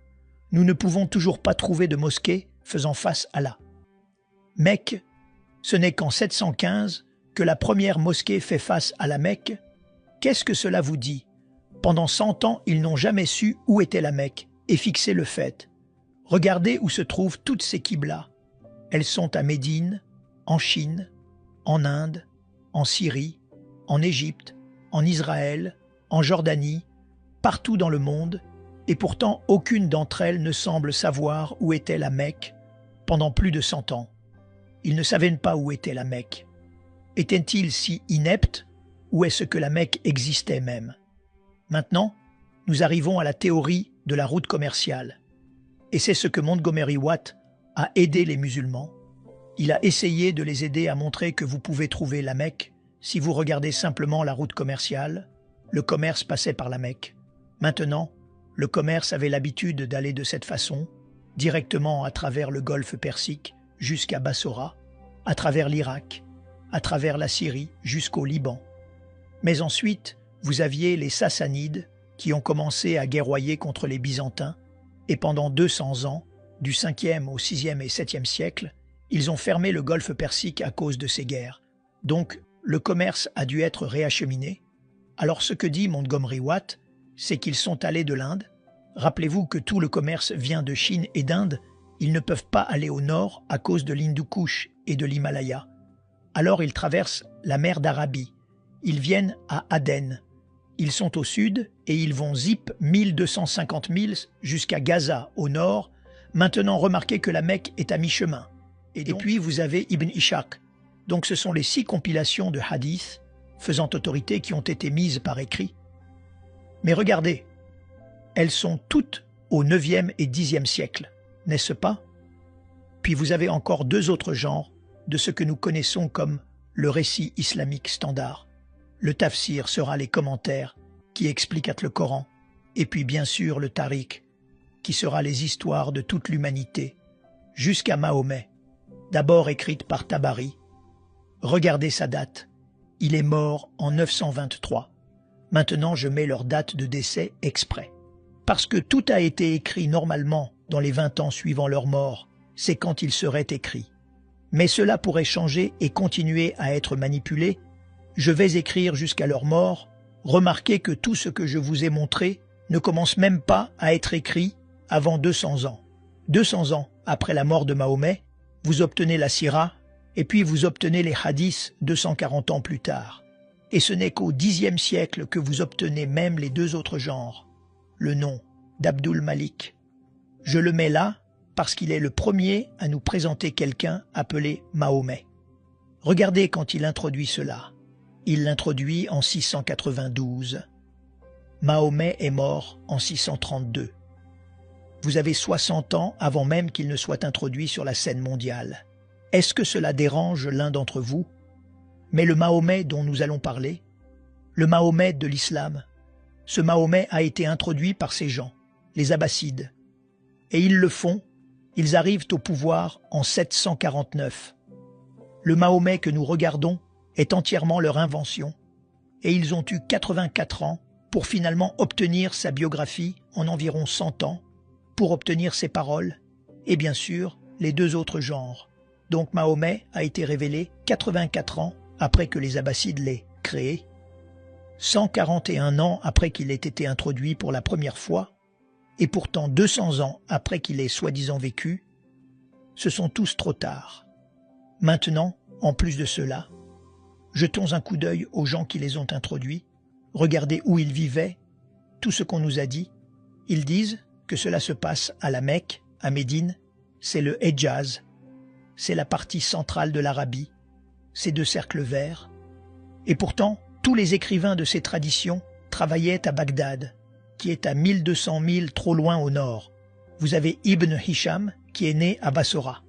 Nous ne pouvons toujours pas trouver de mosquée faisant face à la Mecque. Ce n'est qu'en 715 que la première mosquée fait face à la Mecque. Qu'est-ce que cela vous dit? Pendant 100 ans, ils n'ont jamais su où était la Mecque et fixé le fait. Regardez où se trouvent toutes ces qiblas. Elles sont à Médine, en Chine, en Inde, en Syrie, en Égypte, en Israël, en Jordanie, partout dans le monde, et pourtant aucune d'entre elles ne semble savoir où était la Mecque pendant plus de 100 ans. Ils ne savaient pas où était la Mecque. Étaient-ils si ineptes ou est-ce que la Mecque existait même? Maintenant, nous arrivons à la théorie de la route commerciale. Et c'est ce que Montgomery Watt a aidé les musulmans. Il a essayé de les aider à montrer que vous pouvez trouver la Mecque si vous regardez simplement la route commerciale. Le commerce passait par la Mecque. Maintenant, le commerce avait l'habitude d'aller de cette façon, directement à travers le golfe Persique jusqu'à Bassora, à travers l'Irak, à travers la Syrie jusqu'au Liban. Mais ensuite, vous aviez les Sassanides qui ont commencé à guerroyer contre les Byzantins et pendant 200 ans, du 5e au 6e et 7e siècle, ils ont fermé le golfe Persique à cause de ces guerres. Donc, le commerce a dû être réacheminé. Alors ce que dit Montgomery Watt, c'est qu'ils sont allés de l'Inde. Rappelez-vous que tout le commerce vient de Chine et d'Inde. Ils ne peuvent pas aller au nord à cause de l'Hindu Kush et de l'Himalaya. Alors ils traversent la mer d'Arabie. Ils viennent à Aden. Ils sont au sud et ils vont zip 1250 milles jusqu'à Gaza au nord. Maintenant, remarquez que la Mecque est à mi-chemin. Et puis vous avez Ibn Ishaq. Donc ce sont les 6 compilations de hadiths faisant autorité qui ont été mises par écrit. Mais regardez, elles sont toutes au 9e et 10e siècle, n'est-ce pas? Puis vous avez encore 2 autres genres de ce que nous connaissons comme le récit islamique standard. Le tafsir sera les commentaires qui expliquent le Coran, et puis bien sûr le tariq, qui sera les histoires de toute l'humanité, jusqu'à Mahomet, d'abord écrite par Tabari. Regardez sa date, il est mort en 923. Maintenant je mets leur date de décès exprès. Parce que tout a été écrit normalement dans les 20 ans suivant leur mort, c'est quand il serait écrit. Mais cela pourrait changer et continuer à être manipulé. Je vais écrire jusqu'à leur mort. Remarquez que tout ce que je vous ai montré ne commence même pas à être écrit avant 200 ans. 200 ans après la mort de Mahomet, vous obtenez la Sira, et puis vous obtenez les hadiths 240 ans plus tard. Et ce n'est qu'au 10e siècle que vous obtenez même les 2 autres genres. Le nom d'Abdul Malik. Je le mets là parce qu'il est le premier à nous présenter quelqu'un appelé Mahomet. Regardez quand il introduit cela. Il l'introduit en 692. Mahomet est mort en 632. Vous avez 60 ans avant même qu'il ne soit introduit sur la scène mondiale. Est-ce que cela dérange l'un d'entre vous? Mais le Mahomet dont nous allons parler, le Mahomet de l'islam, ce Mahomet a été introduit par ces gens, les Abbassides. Et ils le font, ils arrivent au pouvoir en 749. Le Mahomet que nous regardons est entièrement leur invention, et ils ont eu 84 ans pour finalement obtenir sa biographie en environ 100 ans, pour obtenir ses paroles, et bien sûr les 2 autres genres. Donc Mahomet a été révélé 84 ans après que les Abbassides l'aient créé, 141 ans après qu'il ait été introduit pour la première fois, et pourtant 200 ans après qu'il ait soi-disant vécu. Ce sont tous trop tard. Maintenant, en plus de cela, jetons un coup d'œil aux gens qui les ont introduits, regardez où ils vivaient, tout ce qu'on nous a dit. Ils disent que cela se passe à la Mecque, à Médine, c'est le Hedjaz, c'est la partie centrale de l'Arabie, ces 2 cercles verts. Et pourtant, tous les écrivains de ces traditions travaillaient à Bagdad, qui est à 1200 milles trop loin au nord. Vous avez Ibn Hisham, qui est né à Bassora.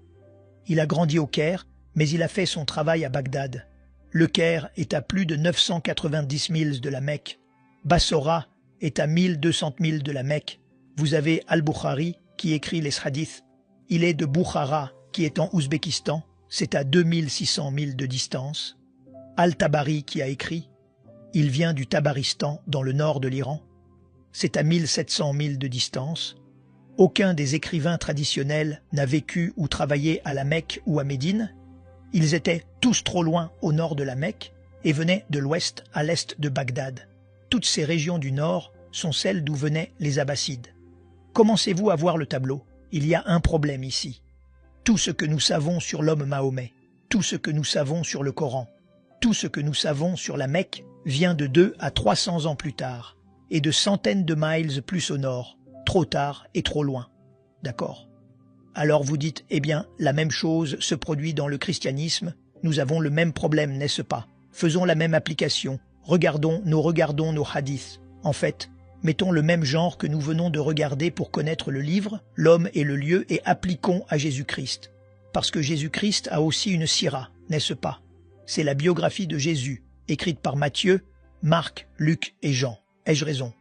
Il a grandi au Caire, mais il a fait son travail à Bagdad. Le Caire est à plus de 990 milles de la Mecque. Bassora est à 1200 milles de la Mecque. Vous avez Al-Bukhari, qui écrit les hadiths. Il est de Bukhara, qui est en Ouzbékistan. C'est à 2600 milles de distance. Al-Tabari, qui a écrit. Il vient du Tabaristan, dans le nord de l'Iran. C'est à 1700 milles de distance. Aucun des écrivains traditionnels n'a vécu ou travaillé à la Mecque ou à Médine. Ils étaient tous trop loin au nord de la Mecque et venaient de l'ouest à l'est de Bagdad. Toutes ces régions du nord sont celles d'où venaient les Abbassides. Commencez-vous à voir le tableau? Il y a un problème ici. Tout ce que nous savons sur l'homme Mahomet, tout ce que nous savons sur le Coran, tout ce que nous savons sur la Mecque vient de 2 à 300 ans plus tard, et de centaines de miles plus au nord, trop tard et trop loin. D'accord? Alors vous dites, eh bien, la même chose se produit dans le christianisme, nous avons le même problème, n'est-ce pas? Faisons la même application, regardons nos hadiths. En fait, mettons le même genre que nous venons de regarder pour connaître le livre, l'homme et le lieu, et appliquons à Jésus-Christ. Parce que Jésus-Christ a aussi une sira, n'est-ce pas? C'est la biographie de Jésus, écrite par Matthieu, Marc, Luc et Jean. Ai-je raison?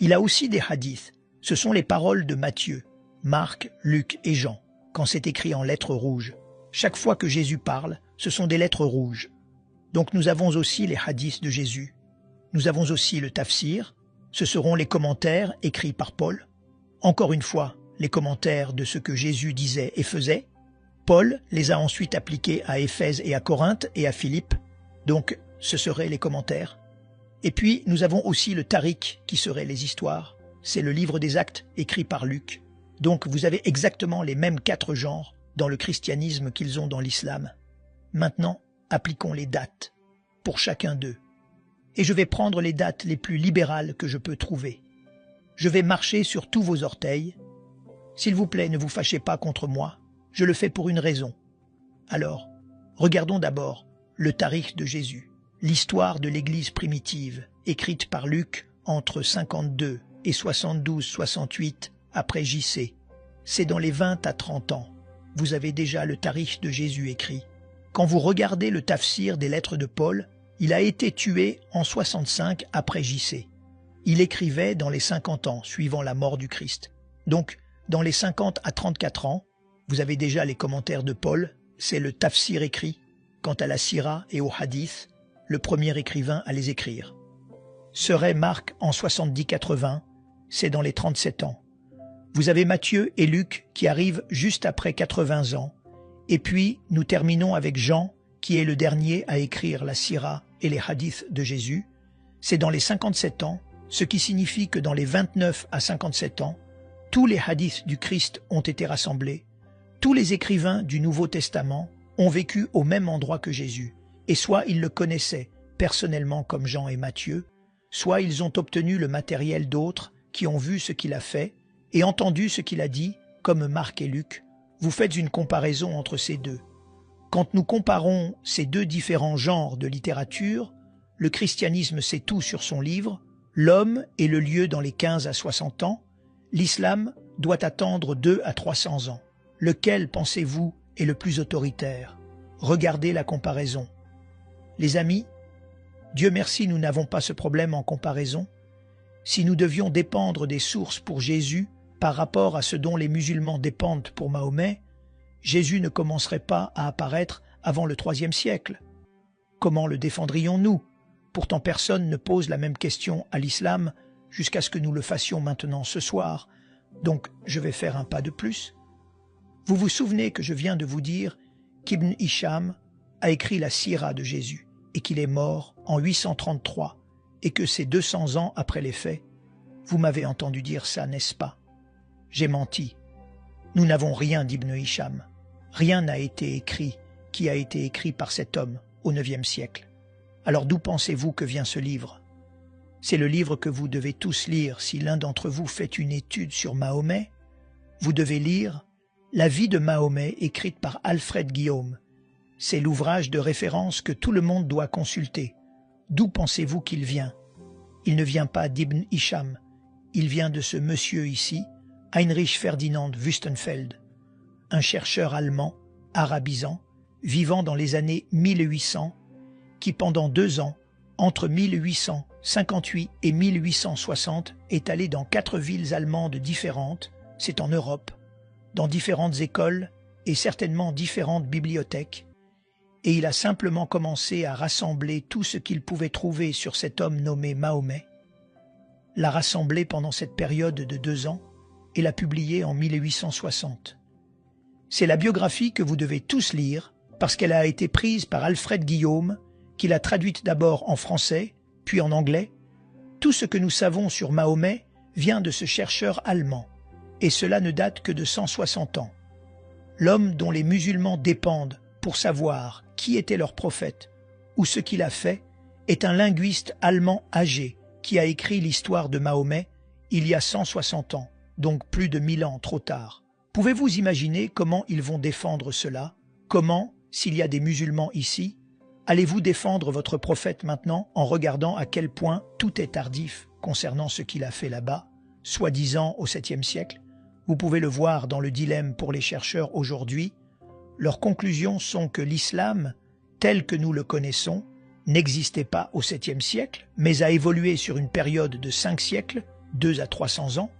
Il a aussi des hadiths. Ce sont les paroles de Matthieu, Marc, Luc et Jean, quand c'est écrit en lettres rouges. Chaque fois que Jésus parle, ce sont des lettres rouges. Donc nous avons aussi les hadiths de Jésus. Nous avons aussi le tafsir. Ce seront les commentaires écrits par Paul. Encore une fois, les commentaires de ce que Jésus disait et faisait. Paul les a ensuite appliqués à Éphèse et à Corinthe et à Philippe. Donc, ce seraient les commentaires. Et puis, nous avons aussi le Tariq, qui seraient les histoires. C'est le livre des actes écrit par Luc. Donc, vous avez exactement les mêmes 4 genres dans le christianisme qu'ils ont dans l'islam. Maintenant, appliquons les dates pour chacun d'eux. Et je vais prendre les dates les plus libérales que je peux trouver. Je vais marcher sur tous vos orteils. S'il vous plaît, ne vous fâchez pas contre moi, je le fais pour une raison. Alors, regardons d'abord le tarikh de Jésus, l'histoire de l'Église primitive, écrite par Luc entre 52 et 72-68 après JC. C'est dans les 20 à 30 ans. Vous avez déjà le tarikh de Jésus écrit. Quand vous regardez le tafsir des lettres de Paul, il a été tué en 65 après JC. Il écrivait dans les 50 ans, suivant la mort du Christ. Donc, dans les 50 à 34 ans, vous avez déjà les commentaires de Paul, c'est le tafsir écrit. Quant à la sira et au hadith, le premier écrivain à les écrire. Serait Marc en 70-80, c'est dans les 37 ans. Vous avez Matthieu et Luc qui arrivent juste après 80 ans. Et puis, nous terminons avec Jean, qui est le dernier à écrire la sira et les hadiths de Jésus. C'est dans les 57 ans, ce qui signifie que dans les 29 à 57 ans, tous les hadiths du Christ ont été rassemblés. Tous les écrivains du Nouveau Testament ont vécu au même endroit que Jésus, et soit ils le connaissaient personnellement comme Jean et Matthieu, soit ils ont obtenu le matériel d'autres qui ont vu ce qu'il a fait et entendu ce qu'il a dit, comme Marc et Luc. Vous faites une comparaison entre ces deux. Quand nous comparons ces deux différents genres de littérature, le christianisme sait tout sur son livre, l'homme et le lieu dans les 15 à 60 ans, l'islam doit attendre 2 à 300 ans. Lequel, pensez-vous, est le plus autoritaire? Regardez la comparaison. Les amis, Dieu merci, nous n'avons pas ce problème en comparaison. Si nous devions dépendre des sources pour Jésus par rapport à ce dont les musulmans dépendent pour Mahomet, Jésus ne commencerait pas à apparaître avant le IIIe siècle. Comment le défendrions-nous? Pourtant personne ne pose la même question à l'islam jusqu'à ce que nous le fassions maintenant ce soir. Donc je vais faire un pas de plus. Vous vous souvenez que je viens de vous dire qu'Ibn Hisham a écrit la sira de Jésus et qu'il est mort en 833 et que c'est 200 ans après les faits. Vous m'avez entendu dire ça, n'est-ce pas? J'ai menti. Nous n'avons rien d'Ibn Hisham. Rien n'a été écrit qui a été écrit par cet homme au IXe siècle. Alors d'où pensez-vous que vient ce livre? C'est le livre que vous devez tous lire si l'un d'entre vous fait une étude sur Mahomet. Vous devez lire La vie de Mahomet écrite par Alfred Guillaume. C'est l'ouvrage de référence que tout le monde doit consulter. D'où pensez-vous qu'il vient? Il ne vient pas d'Ibn Hisham. Il vient de ce monsieur ici, Heinrich Ferdinand Wüstenfeld, un chercheur allemand, arabisant, vivant dans les années 1800, qui pendant 2 ans, entre 1858 et 1860, est allé dans 4 villes allemandes différentes, c'est en Europe, dans différentes écoles et certainement différentes bibliothèques, et il a simplement commencé à rassembler tout ce qu'il pouvait trouver sur cet homme nommé Mahomet, l'a rassemblé pendant cette période de 2 ans et l'a publié en 1860. C'est la biographie que vous devez tous lire parce qu'elle a été prise par Alfred Guillaume, qui l'a traduite d'abord en français, puis en anglais. Tout ce que nous savons sur Mahomet vient de ce chercheur allemand, et cela ne date que de 160 ans. L'homme dont les musulmans dépendent pour savoir qui était leur prophète ou ce qu'il a fait est un linguiste allemand âgé qui a écrit l'histoire de Mahomet il y a 160 ans, donc plus de 1000 ans trop tard. Pouvez-vous imaginer comment ils vont défendre cela? Comment, s'il y a des musulmans ici, allez-vous défendre votre prophète maintenant en regardant à quel point tout est tardif concernant ce qu'il a fait là-bas, soi-disant au 7e siècle? Vous pouvez le voir dans le dilemme pour les chercheurs aujourd'hui. Leurs conclusions sont que l'islam, tel que nous le connaissons, n'existait pas au 7e siècle, mais a évolué sur une période de 5 siècles, 2 à 300 ans.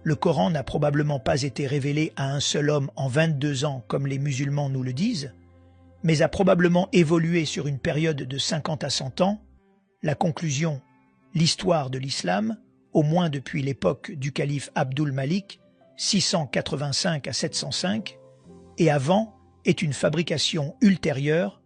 Le Coran n'a probablement pas été révélé à un seul homme en 22 ans comme les musulmans nous le disent, mais a probablement évolué sur une période de 50 à 100 ans. La conclusion, l'histoire de l'islam, au moins depuis l'époque du calife Abdul Malik, 685 à 705, et avant, est une fabrication ultérieure.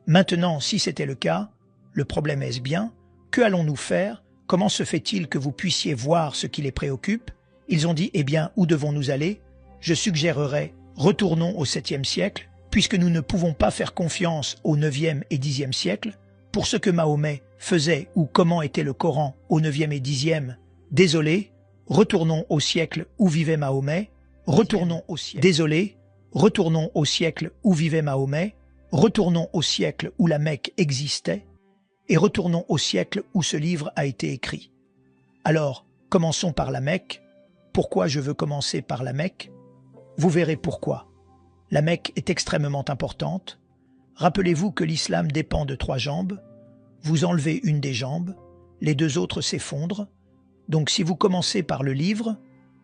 Maintenant, si c'était le cas, le problème est-ce bien? Que allons-nous faire? Comment se fait-il que vous puissiez voir ce qui les préoccupe? Ils ont dit, eh bien, où devons-nous aller? Je suggérerais, retournons au 7e siècle puisque nous ne pouvons pas faire confiance au 9e et 10e siècle, pour ce que Mahomet faisait ou comment était le Coran au 9e et 10e, désolé, retournons au siècle où vivait Mahomet, retournons au siècle. Désolé, retournons au siècle où vivait Mahomet, retournons au siècle où la Mecque existait, et retournons au siècle où ce livre a été écrit. Alors, commençons par la Mecque. Pourquoi je veux commencer par la Mecque? Vous verrez pourquoi. La Mecque est extrêmement importante. Rappelez-vous que l'islam dépend de 3 jambes. Vous enlevez une des jambes, les 2 autres s'effondrent. Donc si vous commencez par le livre,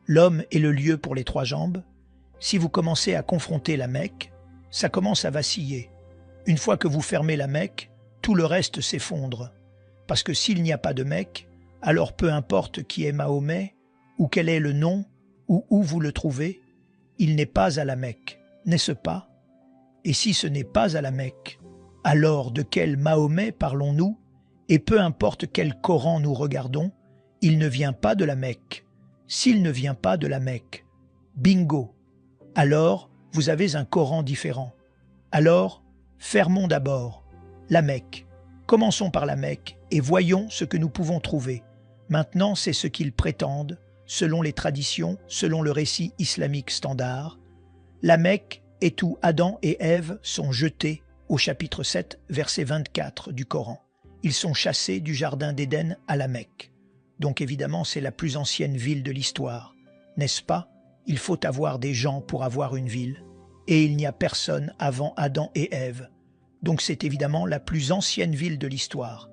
l'homme est le lieu pour les 3 jambes. Si vous commencez à confronter la Mecque, ça commence à vaciller. Une fois que vous fermez la Mecque, tout le reste s'effondre. Parce que s'il n'y a pas de Mecque, alors peu importe qui est Mahomet, ou quel est le nom, ou où vous le trouvez, il n'est pas à la Mecque, n'est-ce pas? Et si ce n'est pas à la Mecque, alors de quel Mahomet parlons-nous? Et peu importe quel Coran nous regardons, il ne vient pas de la Mecque. S'il ne vient pas de la Mecque, bingo! Alors, vous avez un Coran différent. Alors, fermons d'abord la Mecque. Commençons par la Mecque et voyons ce que nous pouvons trouver. Maintenant, c'est ce qu'ils prétendent, selon les traditions, selon le récit islamique standard. La Mecque est où Adam et Ève sont jetés au chapitre 7, verset 24 du Coran. Ils sont chassés du jardin d'Éden à la Mecque. Donc évidemment, c'est la plus ancienne ville de l'histoire. N'est-ce pas? Il faut avoir des gens pour avoir une ville. Et il n'y a personne avant Adam et Ève. Donc c'est évidemment la plus ancienne ville de l'histoire.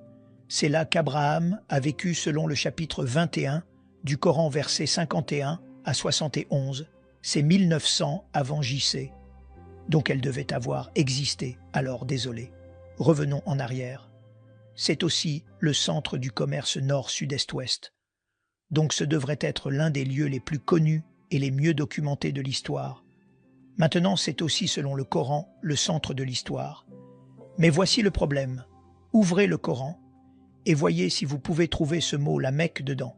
C'est là qu'Abraham a vécu selon le chapitre 21 du Coran, versets 51 à 71. C'est 1900 avant JC. Donc elle devait avoir existé, alors désolé. Revenons en arrière. C'est aussi le centre du commerce nord-sud-est-ouest. Donc ce devrait être l'un des lieux les plus connus et les mieux documentés de l'histoire. Maintenant, c'est aussi, selon le Coran, le centre de l'histoire. Mais voici le problème. Ouvrez le Coran et voyez si vous pouvez trouver ce mot, la Mecque, dedans.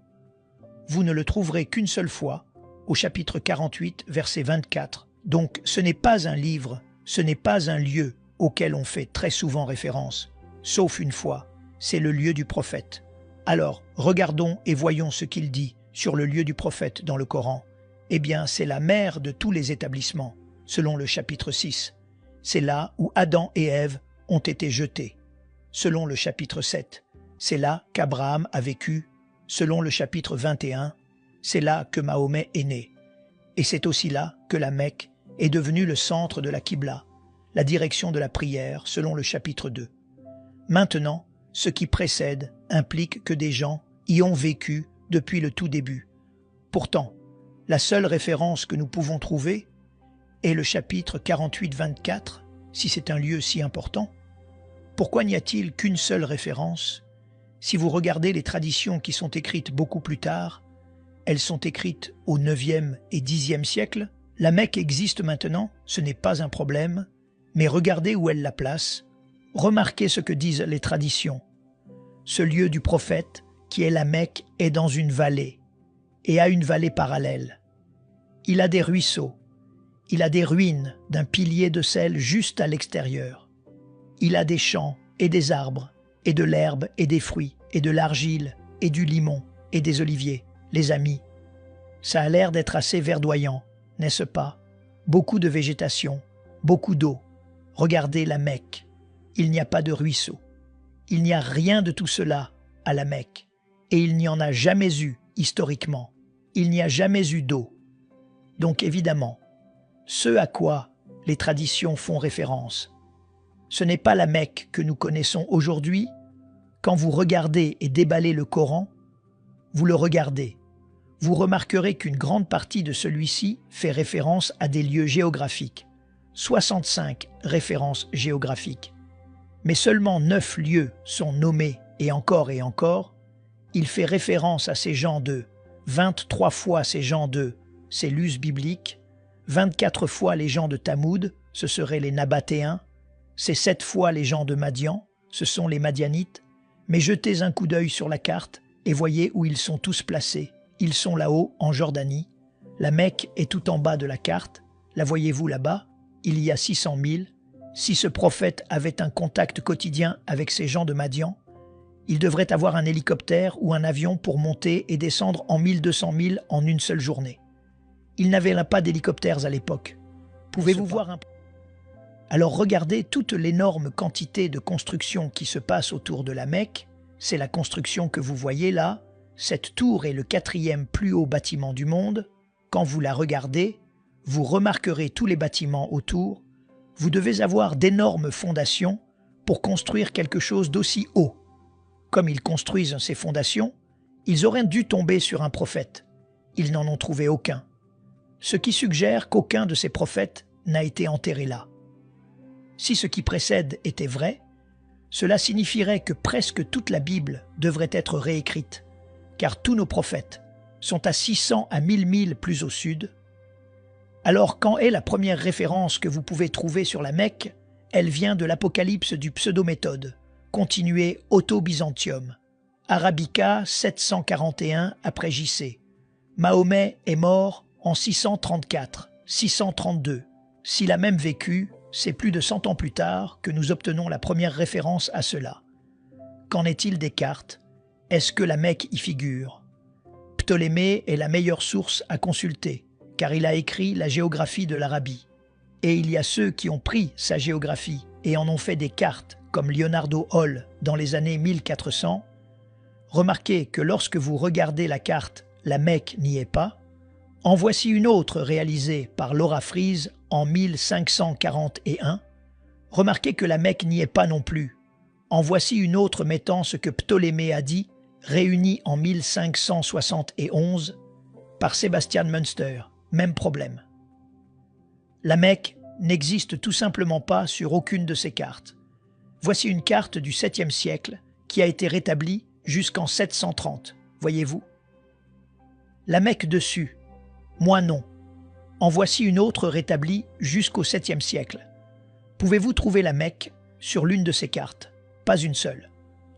Vous ne le trouverez qu'une seule fois, au chapitre 48, verset 24. Donc ce n'est pas un livre, ce n'est pas un lieu auquel on fait très souvent référence, sauf une fois, c'est le lieu du prophète. Alors, regardons et voyons ce qu'il dit sur le lieu du prophète dans le Coran. Eh bien, c'est la mère de tous les établissements, selon le chapitre 6. C'est là où Adam et Ève ont été jetés. Selon le chapitre 7, c'est là qu'Abraham a vécu. Selon le chapitre 21, c'est là que Mahomet est né. Et c'est aussi là que la Mecque est devenue le centre de la Qibla, la direction de la prière, selon le chapitre 2. Maintenant, ce qui précède implique que des gens y ont vécu depuis le tout début. Pourtant, la seule référence que nous pouvons trouver est le chapitre 48-24, si c'est un lieu si important. Pourquoi n'y a-t-il qu'une seule référence? Si vous regardez les traditions qui sont écrites beaucoup plus tard, elles sont écrites au 9e et 10e siècle. La Mecque existe maintenant, ce n'est pas un problème, mais regardez où elle la place. Remarquez ce que disent les traditions. Ce lieu du prophète, qui est la Mecque, est dans une vallée, et a une vallée parallèle. Il a des ruisseaux, il a des ruines d'un pilier de sel juste à l'extérieur. Il a des champs et des arbres, et de l'herbe et des fruits, et de l'argile, et du limon, et des oliviers. Les amis, ça a l'air d'être assez verdoyant, n'est-ce pas? Beaucoup de végétation, beaucoup d'eau. Regardez la Mecque, il n'y a pas de ruisseau. Il n'y a rien de tout cela à la Mecque, et il n'y en a jamais eu historiquement. Il n'y a jamais eu d'eau. Donc évidemment, ce à quoi les traditions font référence, ce n'est pas la Mecque que nous connaissons aujourd'hui. Quand vous regardez et déballez le Coran, vous le regardez. Vous remarquerez qu'une grande partie de celui-ci fait référence à des lieux géographiques. 65 références géographiques. Mais seulement 9 lieux sont nommés et encore, il fait référence à ces gens de 23 fois ces gens de, c'est l'us biblique, 24 fois les gens de Tamoud, ce seraient les Nabatéens, c'est 7 fois les gens de Madian, ce sont les Madianites, mais jetez un coup d'œil sur la carte et voyez où ils sont tous placés. Ils sont là-haut en Jordanie, la Mecque est tout en bas de la carte, la voyez-vous là-bas? il y a 600 000, si ce prophète avait un contact quotidien avec ces gens de Madian, il devrait avoir un hélicoptère ou un avion pour monter et descendre en 1200 000 en une seule journée. Il n'avait pas d'hélicoptères à l'époque. Pouvez-vous voir un... Alors regardez toute l'énorme quantité de construction qui se passe autour de la Mecque. C'est la construction que vous voyez là. Cette tour est le 4e plus haut bâtiment du monde. Quand vous la regardez, vous remarquerez tous les bâtiments autour. Vous devez avoir d'énormes fondations pour construire quelque chose d'aussi haut. Comme ils construisent ces fondations, ils auraient dû tomber sur un prophète. Ils n'en ont trouvé aucun. Ce qui suggère qu'aucun de ces prophètes n'a été enterré là. Si ce qui précède était vrai, cela signifierait que presque toute la Bible devrait être réécrite, car tous nos prophètes sont à 600 à 1000 milles plus au sud. Alors quand est la première référence que vous pouvez trouver sur la Mecque? Elle vient de l'Apocalypse du Pseudo-Méthode, continué Auto-Byzantium, Arabica 741 après JC. Mahomet est mort en 634, 632. S'il a même vécu, c'est plus de 100 ans plus tard que nous obtenons la première référence à cela. Qu'en est-il des cartes? Est-ce que la Mecque y figure? Ptolémée est la meilleure source à consulter, car il a écrit la géographie de l'Arabie. Et il y a ceux qui ont pris sa géographie et en ont fait des cartes, comme Leonardo Hall dans les années 1400. Remarquez que lorsque vous regardez la carte, la Mecque n'y est pas. En voici une autre réalisée par Laura Fries en 1541. Remarquez que la Mecque n'y est pas non plus. En voici une autre mettant ce que Ptolémée a dit, réunie en 1571 par Sebastian Münster. Même problème. La Mecque n'existe tout simplement pas sur aucune de ces cartes. Voici une carte du 7e siècle qui a été rétablie jusqu'en 730. Voyez-vous? La Mecque dessus. Moi non. En voici une autre rétablie jusqu'au 7e siècle. Pouvez-vous trouver la Mecque sur l'une de ces cartes? Pas une seule.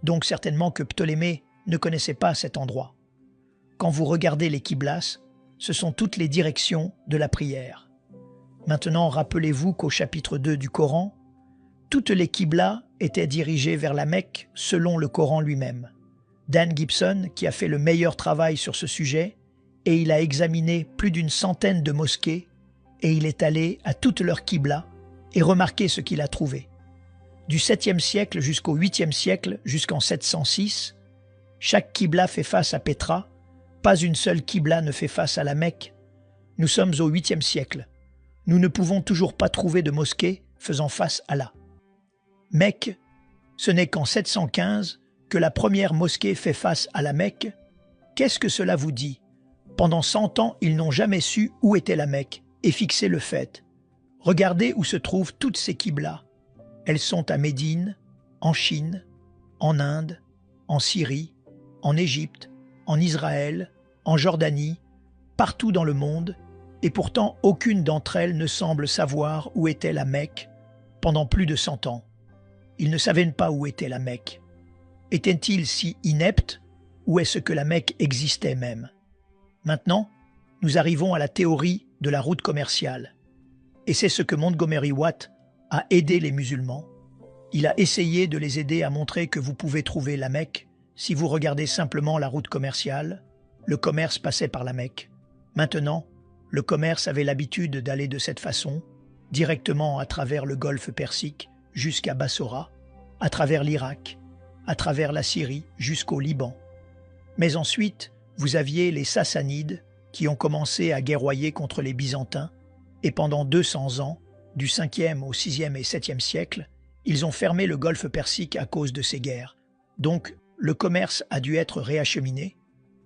Donc certainement que Ptolémée ne connaissait pas cet endroit. Quand vous regardez les qiblas, ce sont toutes les directions de la prière. Maintenant, rappelez-vous qu'au chapitre 2 du Coran, toutes les qiblas étaient dirigées vers la Mecque selon le Coran lui-même. Dan Gibson, qui a fait le meilleur travail sur ce sujet, et il a examiné plus d'une centaine de mosquées, et il est allé à toutes leurs qiblas et remarquez ce qu'il a trouvé. Du 7e siècle jusqu'au 8e siècle, jusqu'en 706, chaque qibla fait face à Pétra, pas une seule qibla ne fait face à la Mecque. Nous sommes au 8e siècle. Nous ne pouvons toujours pas trouver de mosquée faisant face à la Mecque. Ce n'est qu'en 715 que la première mosquée fait face à la Mecque. Qu'est-ce que cela vous dit? Pendant 100 ans, ils n'ont jamais su où était la Mecque et fixé le fait. Regardez où se trouvent toutes ces qiblas. Elles sont à Médine, en Chine, en Inde, en Syrie, en Égypte, en Israël, en Jordanie, partout dans le monde, et pourtant aucune d'entre elles ne semble savoir où était la Mecque pendant plus de 100 ans. Ils ne savaient pas où était la Mecque. Étaient-ils si ineptes, ou est-ce que la Mecque existait même? Maintenant, nous arrivons à la théorie de la route commerciale. Et c'est ce que Montgomery Watt a aidé les musulmans. Il a essayé de les aider à montrer que vous pouvez trouver la Mecque si vous regardez simplement la route commerciale. Le commerce passait par la Mecque. Maintenant, le commerce avait l'habitude d'aller de cette façon, directement à travers le golfe Persique jusqu'à Bassora, à travers l'Irak, à travers la Syrie jusqu'au Liban. Mais ensuite, vous aviez les Sassanides qui ont commencé à guerroyer contre les Byzantins et pendant 200 ans, du 5e au 6e et 7e siècle, ils ont fermé le golfe Persique à cause de ces guerres. Donc, le commerce a dû être réacheminé.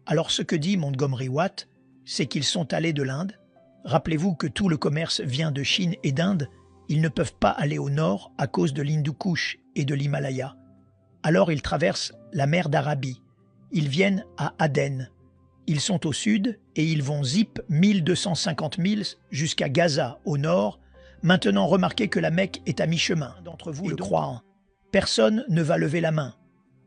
Alors ce que dit Montgomery Watt, c'est qu'ils sont allés de l'Inde. Rappelez-vous que tout le commerce vient de Chine et d'Inde. Ils ne peuvent pas aller au nord à cause de l'Hindu-Kush et de l'Himalaya. Alors ils traversent la mer d'Arabie. Ils viennent à Aden. Ils sont au sud et ils vont zip 1250 milles jusqu'à Gaza au nord. Maintenant remarquez que la Mecque est à mi-chemin. D'entre vous le croient. Personne ne va lever la main.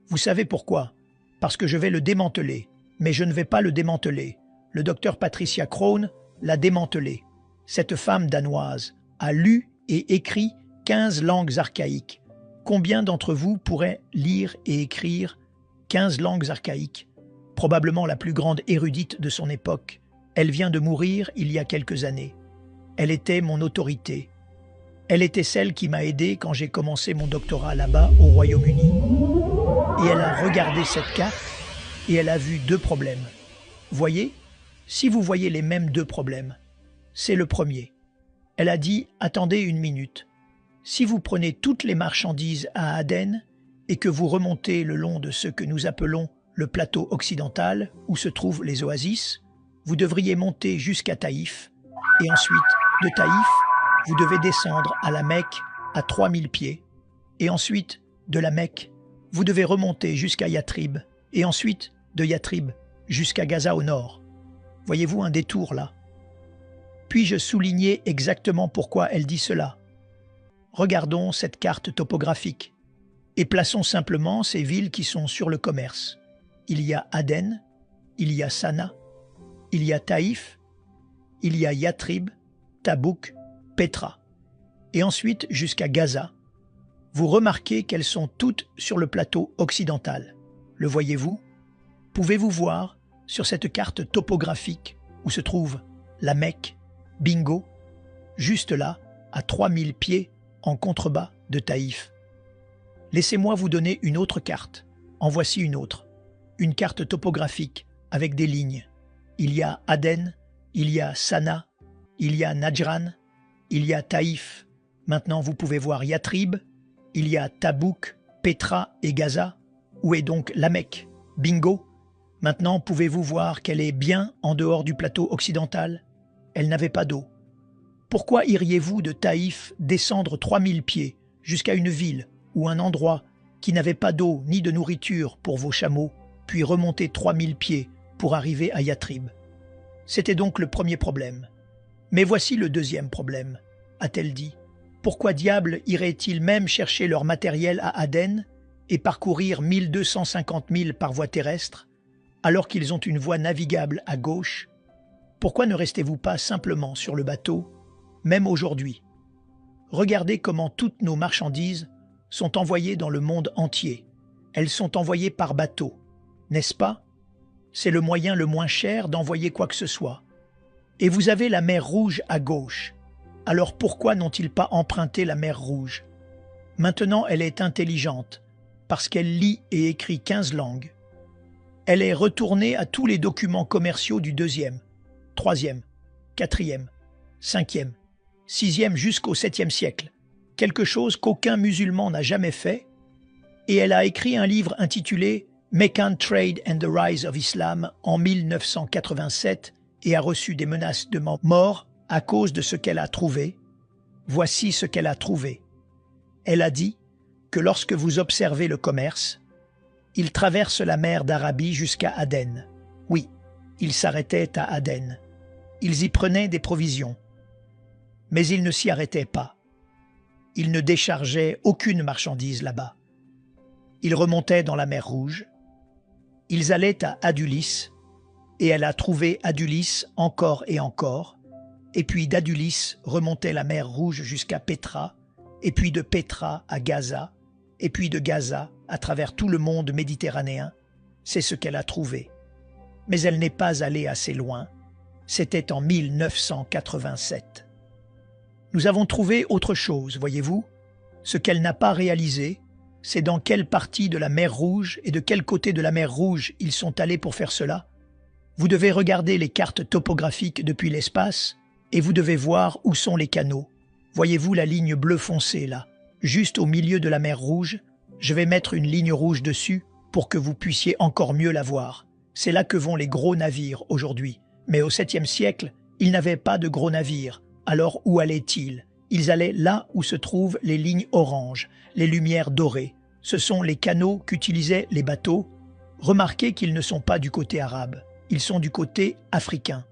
Vous savez pourquoi? Parce que je vais le démanteler. Mais je ne vais pas le démanteler. Le docteur Patricia Crone l'a démantelé. Cette femme danoise a lu et écrit 15 langues archaïques. Combien d'entre vous pourraient lire et écrire 15 langues archaïques? Probablement la plus grande érudite de son époque. Elle vient de mourir il y a quelques années. Elle était mon autorité. Elle était celle qui m'a aidé quand j'ai commencé mon doctorat là-bas au Royaume-Uni. Et elle a regardé cette carte et elle a vu deux problèmes. Voyez, si vous voyez les mêmes deux problèmes, c'est le premier. Elle a dit « Attendez une minute. Si vous prenez toutes les marchandises à Aden et que vous remontez le long de ce que nous appelons le plateau occidental où se trouvent les oasis, vous devriez monter jusqu'à Taïf et ensuite, de Taïf, vous devez descendre à la Mecque à 3000 pieds et ensuite, de la Mecque, vous devez remonter jusqu'à Yatrib et ensuite, de Yatrib jusqu'à Gaza au nord. Voyez-vous un détour là? Puis-je souligner exactement pourquoi elle dit cela? Regardons cette carte topographique et plaçons simplement ces villes qui sont sur le commerce. Il y a Aden, il y a Sana, il y a Taïf, il y a Yatrib, Tabouk, Petra, et ensuite jusqu'à Gaza. Vous remarquez qu'elles sont toutes sur le plateau occidental. Le voyez-vous? Pouvez-vous voir sur cette carte topographique où se trouve la Mecque, bingo, juste là, à 3000 pieds en contrebas de Taïf. Laissez-moi vous donner une autre carte. En voici une autre. Une carte topographique avec des lignes. Il y a Aden, il y a Sana, il y a Najran, il y a Taïf. Maintenant, vous pouvez voir Yatrib, il y a Tabouk, Petra et Gaza. Où est donc la Mecque? Bingo! Maintenant, pouvez-vous voir qu'elle est bien en dehors du plateau occidental? Elle n'avait pas d'eau. Pourquoi iriez-vous de Taïf descendre 3000 pieds jusqu'à une ville ou un endroit qui n'avait pas d'eau ni de nourriture pour vos chameaux, puis remonter 3000 pieds pour arriver à Yatrib? C'était donc le premier problème. Mais voici le deuxième problème, a-t-elle dit. Pourquoi diable iraient-ils même chercher leur matériel à Aden et parcourir 1250 milles par voie terrestre, alors qu'ils ont une voie navigable à gauche? Pourquoi ne restez-vous pas simplement sur le bateau, même aujourd'hui? Regardez comment toutes nos marchandises sont envoyées dans le monde entier. Elles sont envoyées par bateau, n'est-ce pas? C'est le moyen le moins cher d'envoyer quoi que ce soit. Et vous avez la mer Rouge à gauche. Alors pourquoi n'ont-ils pas emprunté la mer Rouge? Maintenant, elle est intelligente, parce qu'elle lit et écrit 15 langues. Elle est retournée à tous les documents commerciaux du 2e, 3e, 4e, 5e, 6e jusqu'au 7e siècle, quelque chose qu'aucun musulman n'a jamais fait, et elle a écrit un livre intitulé Meccan Trade and the Rise of Islam en 1987 et a reçu des menaces de mort à cause de ce qu'elle a trouvé. Voici ce qu'elle a trouvé. Elle a dit que lorsque vous observez le commerce, il traverse la mer d'Arabie jusqu'à Aden. Oui, ils s'arrêtaient à Aden. Ils y prenaient des provisions. Mais ils ne s'y arrêtaient pas. Ils ne déchargeaient aucune marchandise là-bas. Ils remontaient dans la mer Rouge. Ils allaient à Adulis, et elle a trouvé Adulis encore et encore, et puis d'Adulis remontait la mer Rouge jusqu'à Petra, et puis de Petra à Gaza, et puis de Gaza à travers tout le monde méditerranéen. C'est ce qu'elle a trouvé. Mais elle n'est pas allée assez loin. C'était en 1987. Nous avons trouvé autre chose, voyez-vous. Ce qu'elle n'a pas réalisé, c'est dans quelle partie de la mer Rouge et de quel côté de la mer Rouge ils sont allés pour faire cela. Vous devez regarder les cartes topographiques depuis l'espace et vous devez voir où sont les canaux. Voyez-vous la ligne bleu foncé là, juste au milieu de la mer Rouge? Je vais mettre une ligne rouge dessus pour que vous puissiez encore mieux la voir. C'est là que vont les gros navires aujourd'hui. Mais au 7e siècle, ils n'avaient pas de gros navires. Alors où allaient-ils? Ils allaient là où se trouvent les lignes oranges, les lumières dorées. Ce sont les canaux qu'utilisaient les bateaux. Remarquez qu'ils ne sont pas du côté arabe. Ils sont du côté africain.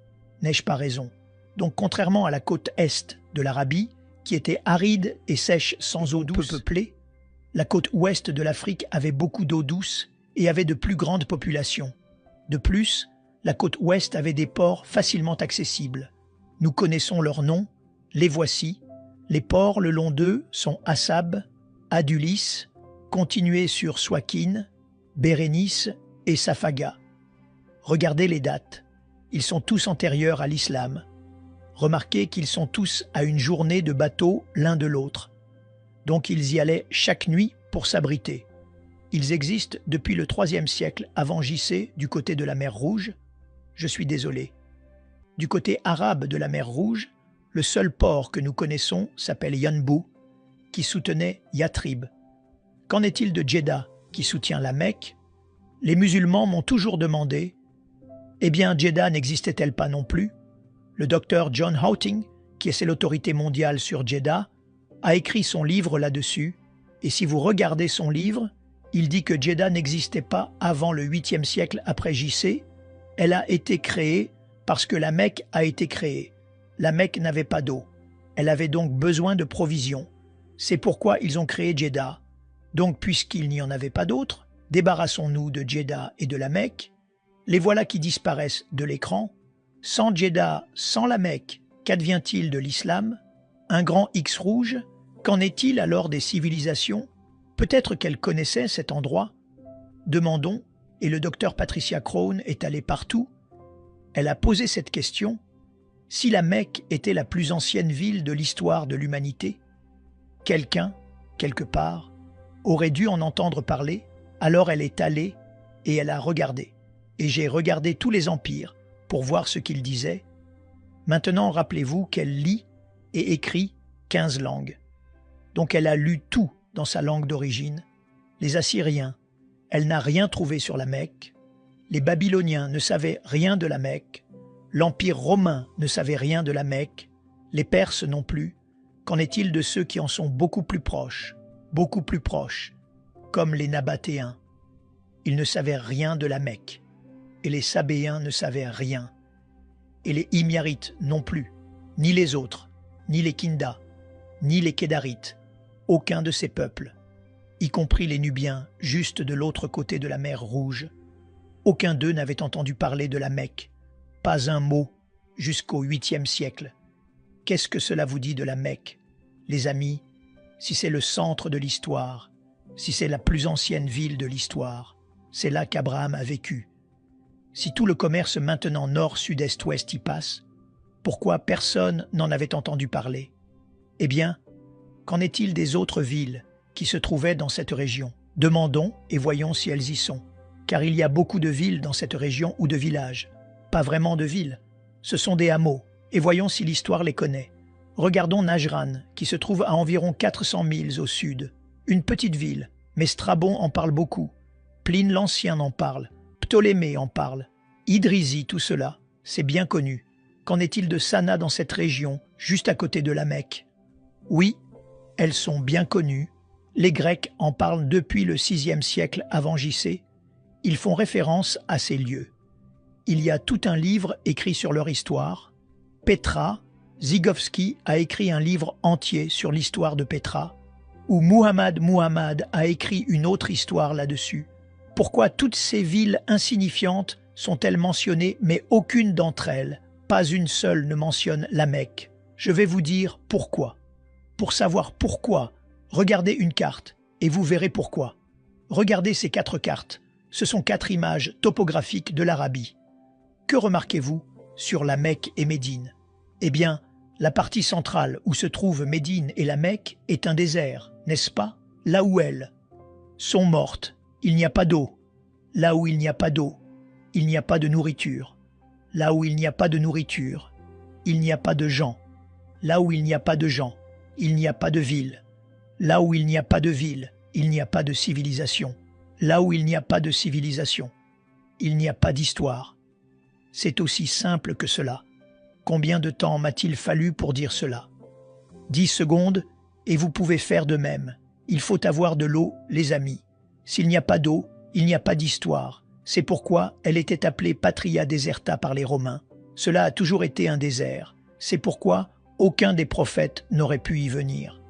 N'ai-je pas raison? Donc contrairement à la côte est de l'Arabie, qui était aride et sèche sans eau douce, peu peuplée, la côte ouest de l'Afrique avait beaucoup d'eau douce et avait de plus grandes populations. De plus, la côte ouest avait des ports facilement accessibles. Nous connaissons leurs noms, les voici, Les ports le long d'eux sont Assab, Adulis, continués sur Swakin, Bérénice et Saphaga. Regardez les dates. Ils sont tous antérieurs à l'islam. Remarquez qu'ils sont tous à une journée de bateau l'un de l'autre. Donc ils y allaient chaque nuit pour s'abriter. Ils existent depuis le IIIe siècle avant JC du côté de la mer Rouge. Je suis désolé. Du côté arabe de la mer Rouge, le seul port que nous connaissons s'appelle Yanbu, qui soutenait Yatrib. Qu'en est-il de Jeddah, qui soutient la Mecque? Les musulmans m'ont toujours demandé « Eh bien, Jeddah n'existait-elle pas non plus ?» Le docteur John Houting, qui est l'autorité mondiale sur Jeddah, a écrit son livre là-dessus, et si vous regardez son livre, il dit que Jeddah n'existait pas avant le 8e siècle après JC. Elle a été créée parce que la Mecque a été créée. La Mecque n'avait pas d'eau. Elle avait donc besoin de provisions. C'est pourquoi ils ont créé Jeddah. Donc, puisqu'il n'y en avait pas d'autres, débarrassons-nous de Jeddah et de la Mecque. Les voilà qui disparaissent de l'écran. Sans Jeddah, sans la Mecque, qu'advient-il de l'islam? Un grand X rouge? Qu'en est-il alors des civilisations? Peut-être qu'elle connaissait cet endroit. Demandons, et le docteur Patricia Crone est allée partout. Elle a posé cette question. Si la Mecque était la plus ancienne ville de l'histoire de l'humanité, quelqu'un, quelque part, aurait dû en entendre parler, alors elle est allée et elle a regardé. Et j'ai regardé tous les empires pour voir ce qu'ils disaient. Maintenant, rappelez-vous qu'elle lit et écrit 15 langues. Donc elle a lu tout dans sa langue d'origine. Les Assyriens, elle n'a rien trouvé sur la Mecque. Les Babyloniens ne savaient rien de la Mecque. L'Empire romain ne savait rien de la Mecque. Les Perses non plus. Qu'en est-il de ceux qui en sont beaucoup plus proches, comme les Nabatéens? Ils ne savaient rien de la Mecque. Et les Sabéens ne savaient rien. Et les Himyarites non plus, ni les autres, ni les Kinda, ni les Kédarites, aucun de ces peuples, y compris les Nubiens, juste de l'autre côté de la mer Rouge. Aucun d'eux n'avait entendu parler de la Mecque, pas un mot, jusqu'au 8e siècle. Qu'est-ce que cela vous dit de la Mecque, les amis, si c'est le centre de l'histoire, si c'est la plus ancienne ville de l'histoire, c'est là qu'Abraham a vécu. Si tout le commerce maintenant nord, sud, est, ouest y passe, pourquoi personne n'en avait entendu parler? Eh bien, qu'en est-il des autres villes qui se trouvaient dans cette région? Demandons et voyons si elles y sont. Car il y a beaucoup de villes dans cette région ou de villages. Pas vraiment de villes, ce sont des hameaux, et voyons si l'histoire les connaît. Regardons Najran, qui se trouve à environ 400 milles au sud. Une petite ville, mais Strabon en parle beaucoup. Pline l'Ancien en parle. Ptolémée en parle. Idrizi, tout cela, c'est bien connu. Qu'en est-il de Sana dans cette région, juste à côté de la Mecque? Oui, elles sont bien connues. Les Grecs en parlent depuis le 6e siècle avant JC. Ils font référence à ces lieux. Il y a tout un livre écrit sur leur histoire. Petra, Zygovski a écrit un livre entier sur l'histoire de Petra, où Muhammad a écrit une autre histoire là-dessus. Pourquoi toutes ces villes insignifiantes sont-elles mentionnées, mais aucune d'entre elles, pas une seule, ne mentionne la Mecque? Je vais vous dire pourquoi. Pour savoir pourquoi, regardez une carte et vous verrez pourquoi. Regardez ces 4 cartes. Ce sont 4 images topographiques de l'Arabie. Que remarquez-vous sur la Mecque et Médine? Eh bien, la partie centrale où se trouvent Médine et la Mecque est un désert, n'est-ce pas? Là où elles sont mortes, il n'y a pas d'eau. Là où il n'y a pas d'eau, il n'y a pas de nourriture. Là où il n'y a pas de nourriture, il n'y a pas de gens. Là où il n'y a pas de gens, il n'y a pas de ville. Là où il n'y a pas de ville, il n'y a pas de civilisation. Là où il n'y a pas de civilisation, il n'y a pas d'histoire. C'est aussi simple que cela. Combien de temps m'a-t-il fallu pour dire cela? 10 secondes, et vous pouvez faire de même. Il faut avoir de l'eau, les amis. S'il n'y a pas d'eau, il n'y a pas d'histoire. C'est pourquoi elle était appelée Patria Deserta par les Romains. Cela a toujours été un désert. C'est pourquoi aucun des prophètes n'aurait pu y venir.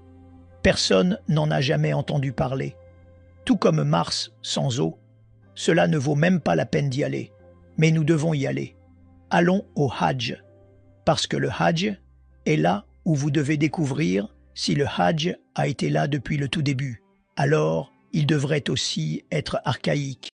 Personne n'en a jamais entendu parler. Tout comme Mars sans eau, cela ne vaut même pas la peine d'y aller. Mais nous devons y aller. Allons au Hajj, parce que le Hajj est là où vous devez découvrir Si le Hajj a été là depuis le tout début, alors il devrait aussi être archaïque.